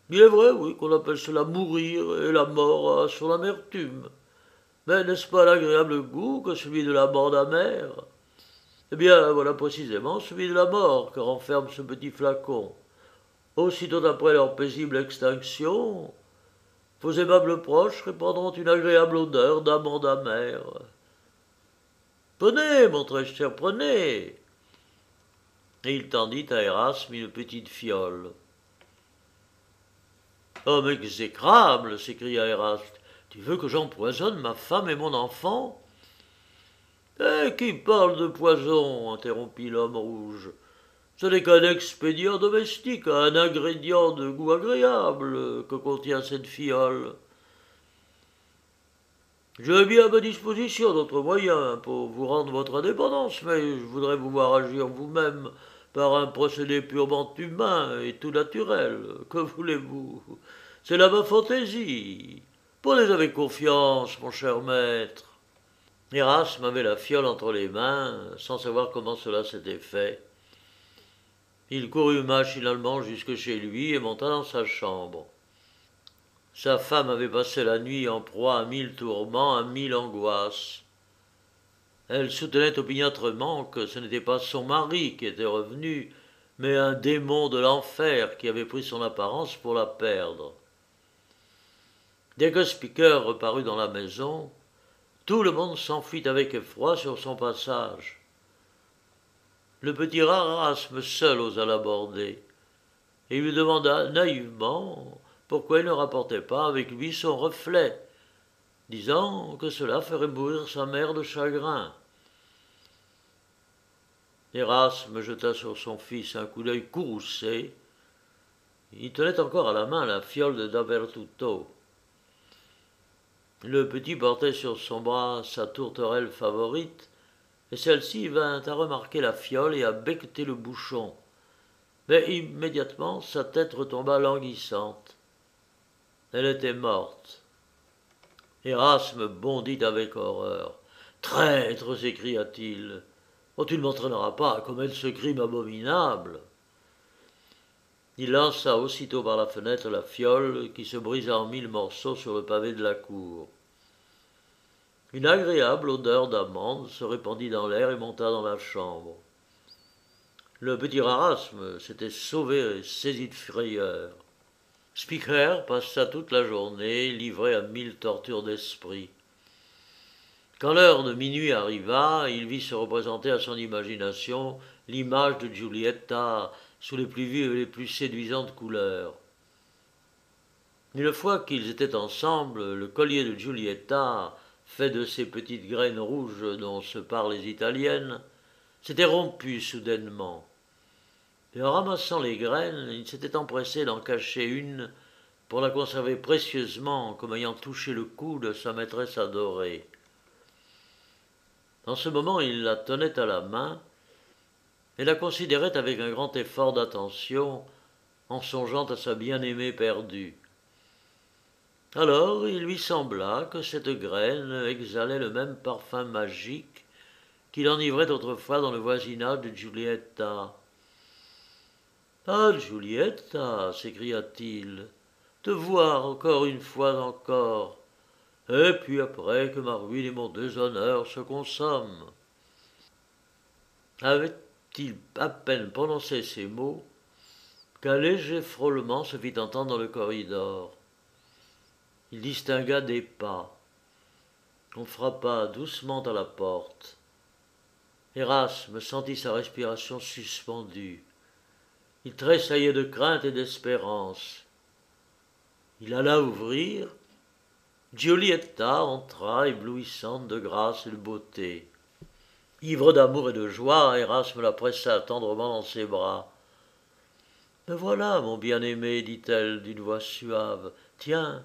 Il est vrai, oui, qu'on appelle cela mourir, et la mort a son amertume. Mais n'est-ce pas l'agréable goût que celui de la bande amère? Eh bien, voilà précisément celui de la mort que renferme ce petit flacon. Aussitôt après leur paisible extinction, vos aimables proches répandront une agréable odeur d'amande amère. Prenez, mon très cher, prenez. Et il tendit à Erasme une petite fiole. Homme exécrable, s'écria Erasme, tu veux que j'empoisonne ma femme et mon enfant? Qui parle de poison? Interrompit l'homme rouge. Ce n'est qu'un expédient domestique, un ingrédient de goût agréable que contient cette fiole. J'ai bien à ma disposition d'autres moyens pour vous rendre votre indépendance, mais je voudrais vous voir agir vous-même par un procédé purement humain et tout naturel. Que voulez-vous? C'est là ma fantaisie. Prenez avec confiance, mon cher maître. Erasme avait la fiole entre les mains, sans savoir comment cela s'était fait. Il courut machinalement jusque chez lui et monta dans sa chambre. Sa femme avait passé la nuit en proie à 1000 tourments, à 1000 angoisses. Elle soutenait opiniâtrement que ce n'était pas son mari qui était revenu, mais un démon de l'enfer qui avait pris son apparence pour la perdre. Dès que Speaker reparut dans la maison, tout le monde s'enfuit avec effroi sur son passage. Le petit Erasme seul osa l'aborder, et il lui demanda naïvement pourquoi il ne rapportait pas avec lui son reflet, disant que cela ferait mourir sa mère de chagrin. Erasme jeta sur son fils un coup d'œil courroucé. Il tenait encore à la main la fiole de Dappertutto. Le petit portait sur son bras sa tourterelle favorite, et celle-ci vint à remarquer la fiole et à becqueter le bouchon. Mais immédiatement sa tête retomba languissante. Elle était morte. Erasme bondit avec horreur. « Traître !» s'écria-t-il. « Oh, tu ne m'entraîneras pas à commettre ce crime abominable !» Il lança aussitôt par la fenêtre la fiole qui se brisa en 1000 morceaux sur le pavé de la cour. Une agréable odeur d'amande se répandit dans l'air et monta dans la chambre. Le petit Erasme s'était sauvé et saisi de frayeur. Speaker passa toute la journée livré à 1000 tortures d'esprit. Quand l'heure de minuit arriva, il vit se représenter à son imagination l'image de Giulietta sous les plus vives et les plus séduisantes couleurs. Une fois qu'ils étaient ensemble, le collier de Giulietta, fait de ces petites graines rouges dont se parlent les italiennes, s'était rompu soudainement. Et en ramassant les graines, il s'était empressé d'en cacher une pour la conserver précieusement comme ayant touché le cou de sa maîtresse adorée. En ce moment, il la tenait à la main et la considérait avec un grand effort d'attention en songeant à sa bien-aimée perdue. Alors il lui sembla que cette graine exhalait le même parfum magique qui l'enivrait autrefois dans le voisinage de Giulietta. « Ah, Giulietta !» s'écria-t-il, « te voir encore une fois encore, et puis après que ma ruine et mon déshonneur se consomment. » Avait-il à peine prononcé ces mots qu'un léger frôlement se fit entendre dans le corridor. Il distingua des pas. On frappa doucement à la porte. Érasme sentit sa respiration suspendue. Il tressaillait de crainte et d'espérance. Il alla ouvrir. Giulietta entra, éblouissante de grâce et de beauté. Ivre d'amour et de joie, Érasme la pressa tendrement dans ses bras. « Me voilà, mon bien-aimé, dit-elle d'une voix suave. Tiens,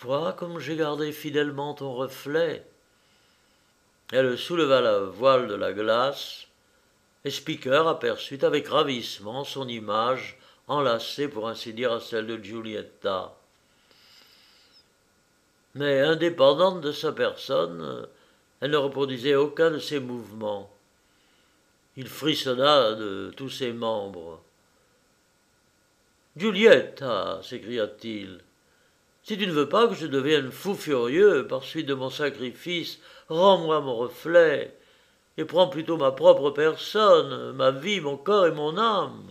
vois comme j'ai gardé fidèlement ton reflet. » Elle souleva la voile de la glace, et Speaker aperçut avec ravissement son image enlacée pour ainsi dire à celle de Giulietta. Mais indépendante de sa personne, elle ne reproduisait aucun de ses mouvements. Il frissonna de tous ses membres. « Giulietta !» s'écria-t-il. « Si tu ne veux pas que je devienne fou furieux par suite de mon sacrifice, rends-moi mon reflet, et prends plutôt ma propre personne, ma vie, mon corps et mon âme. »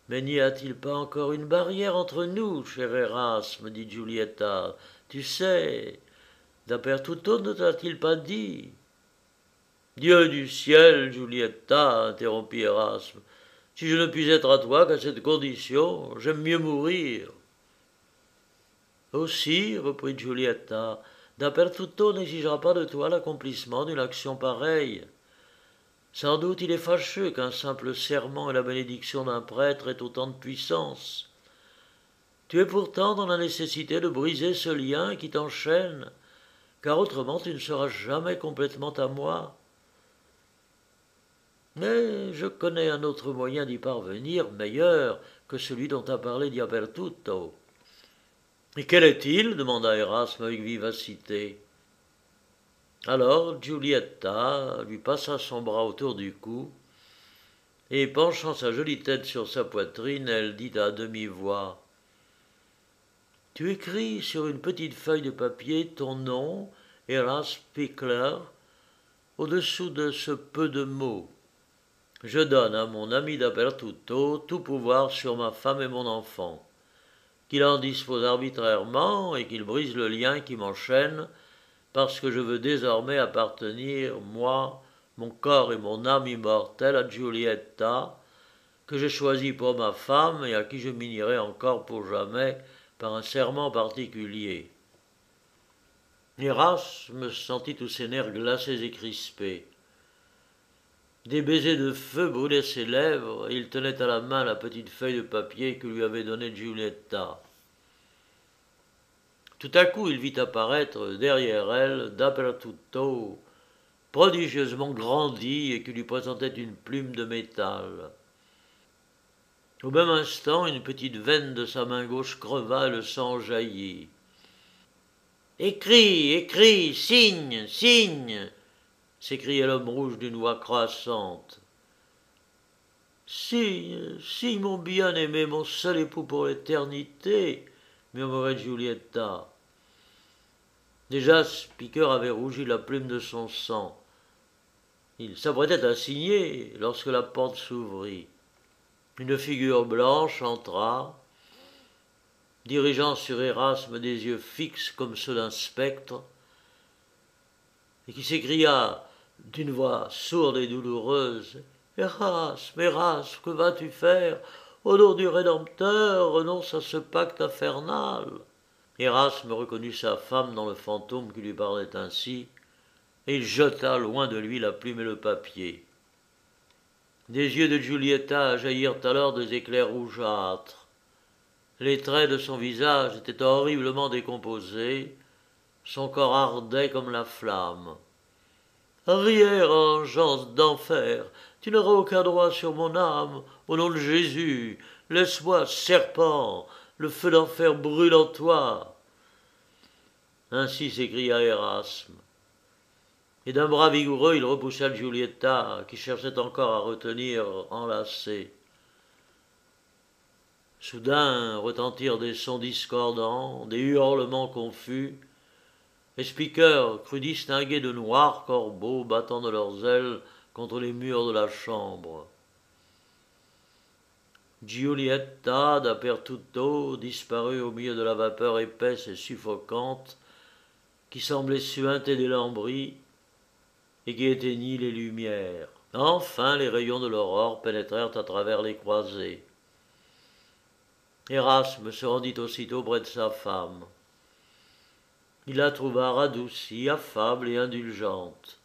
« Mais n'y a-t-il pas encore une barrière entre nous, cher Érasme, dit Giulietta. Tu sais, Dappertutto ne t'a-t-il pas dit? » « Dieu du ciel, Giulietta, interrompit Érasme, si je ne puis être à toi qu'à cette condition, j'aime mieux mourir. » Aussi, reprit Giulietta, Dappertutto n'exigera pas de toi l'accomplissement d'une action pareille. Sans doute il est fâcheux qu'un simple serment et la bénédiction d'un prêtre aient autant de puissance. Tu es pourtant dans la nécessité de briser ce lien qui t'enchaîne, car autrement tu ne seras jamais complètement à moi. Mais je connais un autre moyen d'y parvenir, meilleur que celui dont a parlé Dappertutto. « Et quel est-il » demanda Érasme avec vivacité. Alors Giulietta lui passa son bras autour du cou, et penchant sa jolie tête sur sa poitrine, elle dit à demi-voix « Tu écris sur une petite feuille de papier ton nom, Érasme Pickler, au-dessous de ce peu de mots. Je donne à mon ami Dappertutto tout pouvoir sur ma femme et mon enfant, qu'il en dispose arbitrairement et qu'il brise le lien qui m'enchaîne, parce que je veux désormais appartenir, moi, mon corps et mon âme immortelle, à Giulietta, que j'ai choisie pour ma femme et à qui je m'unirai encore pour jamais par un serment particulier. » Érasme sentit tous ses nerfs glacés et crispés. Des baisers de feu brûlaient ses lèvres, et il tenait à la main la petite feuille de papier que lui avait donnée Giulietta. Tout à coup, il vit apparaître derrière elle Dappertutto, prodigieusement grandi et qui lui présentait une plume de métal. Au même instant, une petite veine de sa main gauche creva et le sang jaillit. « Écris, écris, signe, signe !» s'écriait l'homme rouge d'une voix croissante. « Signe, signe, mon bien-aimé, mon seul époux pour l'éternité !» murmurait Giulietta. Déjà, Speaker avait rougi la plume de son sang. Il s'apprêtait à signer lorsque la porte s'ouvrit. Une figure blanche entra, dirigeant sur Érasme des yeux fixes comme ceux d'un spectre, et qui s'écria d'une voix sourde et douloureuse « Érasme, Érasme, que vas-tu faire? Au nom du Rédempteur, renonce à ce pacte infernal. » Érasme reconnut sa femme dans le fantôme qui lui parlait ainsi, et il jeta loin de lui la plume et le papier. Des yeux de Giulietta jaillirent alors des éclairs rougeâtres. Les traits de son visage étaient horriblement décomposés, son corps ardait comme la flamme. « Arrière, engeance d'enfer, tu n'auras aucun droit sur mon âme, au nom de Jésus, laisse-moi, serpent, le feu d'enfer brûle en toi. » Ainsi s'écria Érasme. Et d'un bras vigoureux, il repoussa Giulietta, qui cherchait encore à retenir enlacée. Soudain retentirent des sons discordants, des hurlements confus. Les speakers crurent distinguer de noirs corbeaux battant de leurs ailes contre les murs de la chambre. Giulietta Dappertutto disparut au milieu de la vapeur épaisse et suffocante qui semblait suinter des lambris et qui éteignit les lumières. Enfin, les rayons de l'aurore pénétrèrent à travers les croisées. Érasme se rendit aussitôt près de sa femme. Il la trouva radoucie, affable et indulgente.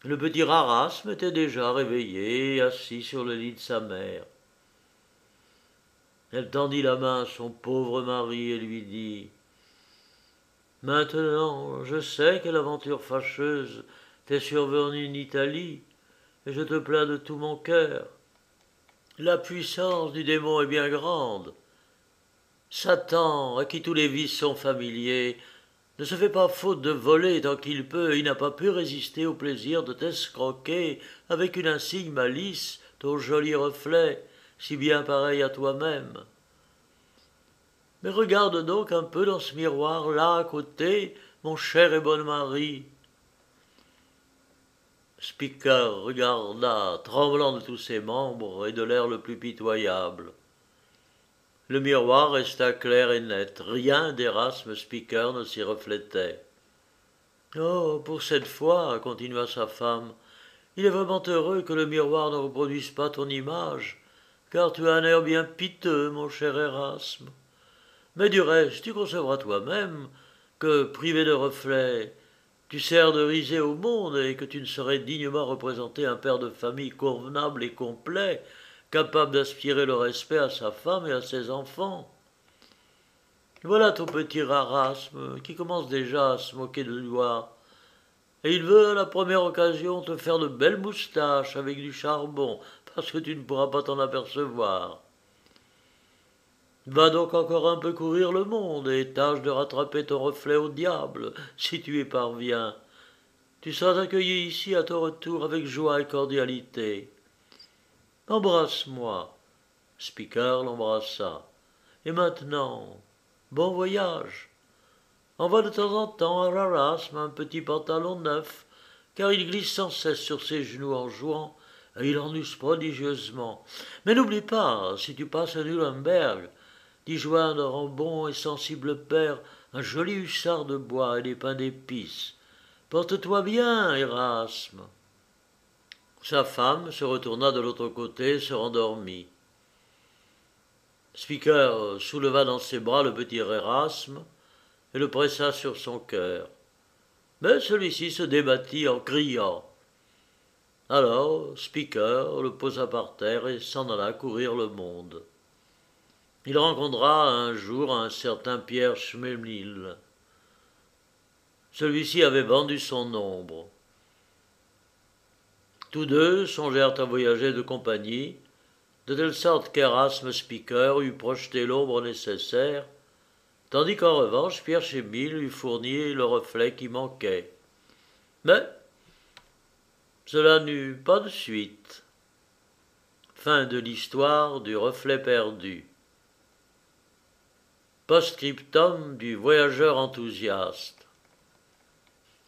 Le petit Rarasme était déjà réveillé, assis sur le lit de sa mère. Elle tendit la main à son pauvre mari et lui dit « Maintenant, je sais quelle aventure fâcheuse t'est survenue en Italie, et je te plains de tout mon cœur. La puissance du démon est bien grande. Satan, à qui tous les vices sont familiers, ne se fait pas faute de voler tant qu'il peut, et il n'a pas pu résister au plaisir de t'escroquer avec une insigne malice ton joli reflet, si bien pareil à toi-même. Mais regarde donc un peu dans ce miroir là à côté, mon cher et bon mari. » Speaker regarda, tremblant de tous ses membres et de l'air le plus pitoyable. Le miroir resta clair et net, rien d'Érasme Speaker ne s'y reflétait. « Oh, pour cette fois, continua sa femme, il est vraiment heureux que le miroir ne reproduise pas ton image, car tu as un air bien piteux, mon cher Érasme. Mais du reste, tu concevras toi-même que, privé de reflet, tu sers de risée au monde et que tu ne saurais dignement représenter un père de famille convenable et complet, capable d'inspirer le respect à sa femme et à ses enfants. Voilà ton petit Rarasme qui commence déjà à se moquer de toi, et il veut à la première occasion te faire de belles moustaches avec du charbon, parce que tu ne pourras pas t'en apercevoir. Va donc encore un peu courir le monde et tâche de rattraper ton reflet au diable, si tu y parviens. Tu seras accueilli ici à ton retour avec joie et cordialité. Embrasse-moi. » Speaker l'embrassa. « Et maintenant, bon voyage. Envoie de temps en temps à Rarasme un petit pantalon neuf, car il glisse sans cesse sur ses genoux en jouant, et il en use prodigieusement. Mais n'oublie pas, si tu passes à Nuremberg, d'y joindre en bon et sensible père un joli hussard de bois et des pains d'épices. Porte-toi bien, Érasme. » Sa femme se retourna de l'autre côté et se rendormit. Speaker souleva dans ses bras le petit Érasme et le pressa sur son cœur. Mais celui-ci se débattit en criant. Alors Speaker le posa par terre et s'en alla courir le monde. Il rencontra un jour un certain Pierre Schmemil. Celui-ci avait vendu son ombre. Tous deux songèrent à voyager de compagnie, de telle sorte qu'Érasme Speaker eût projeté l'ombre nécessaire, tandis qu'en revanche Pierre Schmemil eût fourni le reflet qui manquait. Mais cela n'eut pas de suite. Fin de l'histoire du reflet perdu. Post-scriptum du voyageur enthousiaste.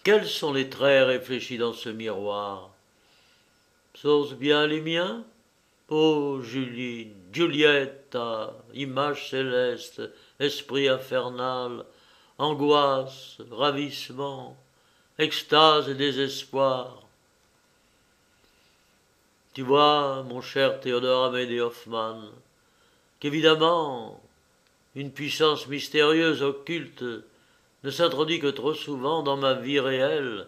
Quels sont les traits réfléchis dans ce miroir? Sont-ce bien les miens? Ô Julie, Giulietta, image céleste, esprit infernal, angoisse, ravissement, extase et désespoir. Tu vois, mon cher Théodore Amédée Hoffmann, qu'évidemment, une puissance mystérieuse, occulte, ne s'introduit que trop souvent dans ma vie réelle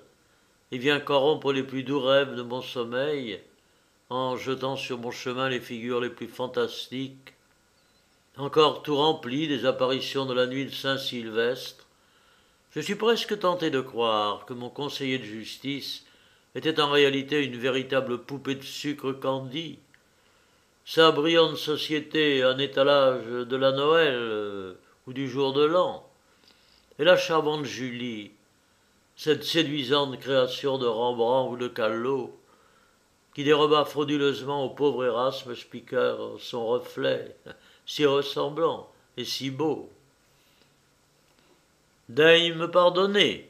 et vient corrompre les plus doux rêves de mon sommeil en jetant sur mon chemin les figures les plus fantastiques. Encore tout rempli des apparitions de la nuit de Saint-Sylvestre, je suis presque tenté de croire que mon conseiller de justice était en réalité une véritable poupée de sucre candi. Sa brillante société, un étalage de la Noël ou du jour de l'an, et la charmante Julie, cette séduisante création de Rembrandt ou de Callot, qui déroba frauduleusement au pauvre Erasme Spiker son reflet, si ressemblant et si beau. Daigne me pardonner,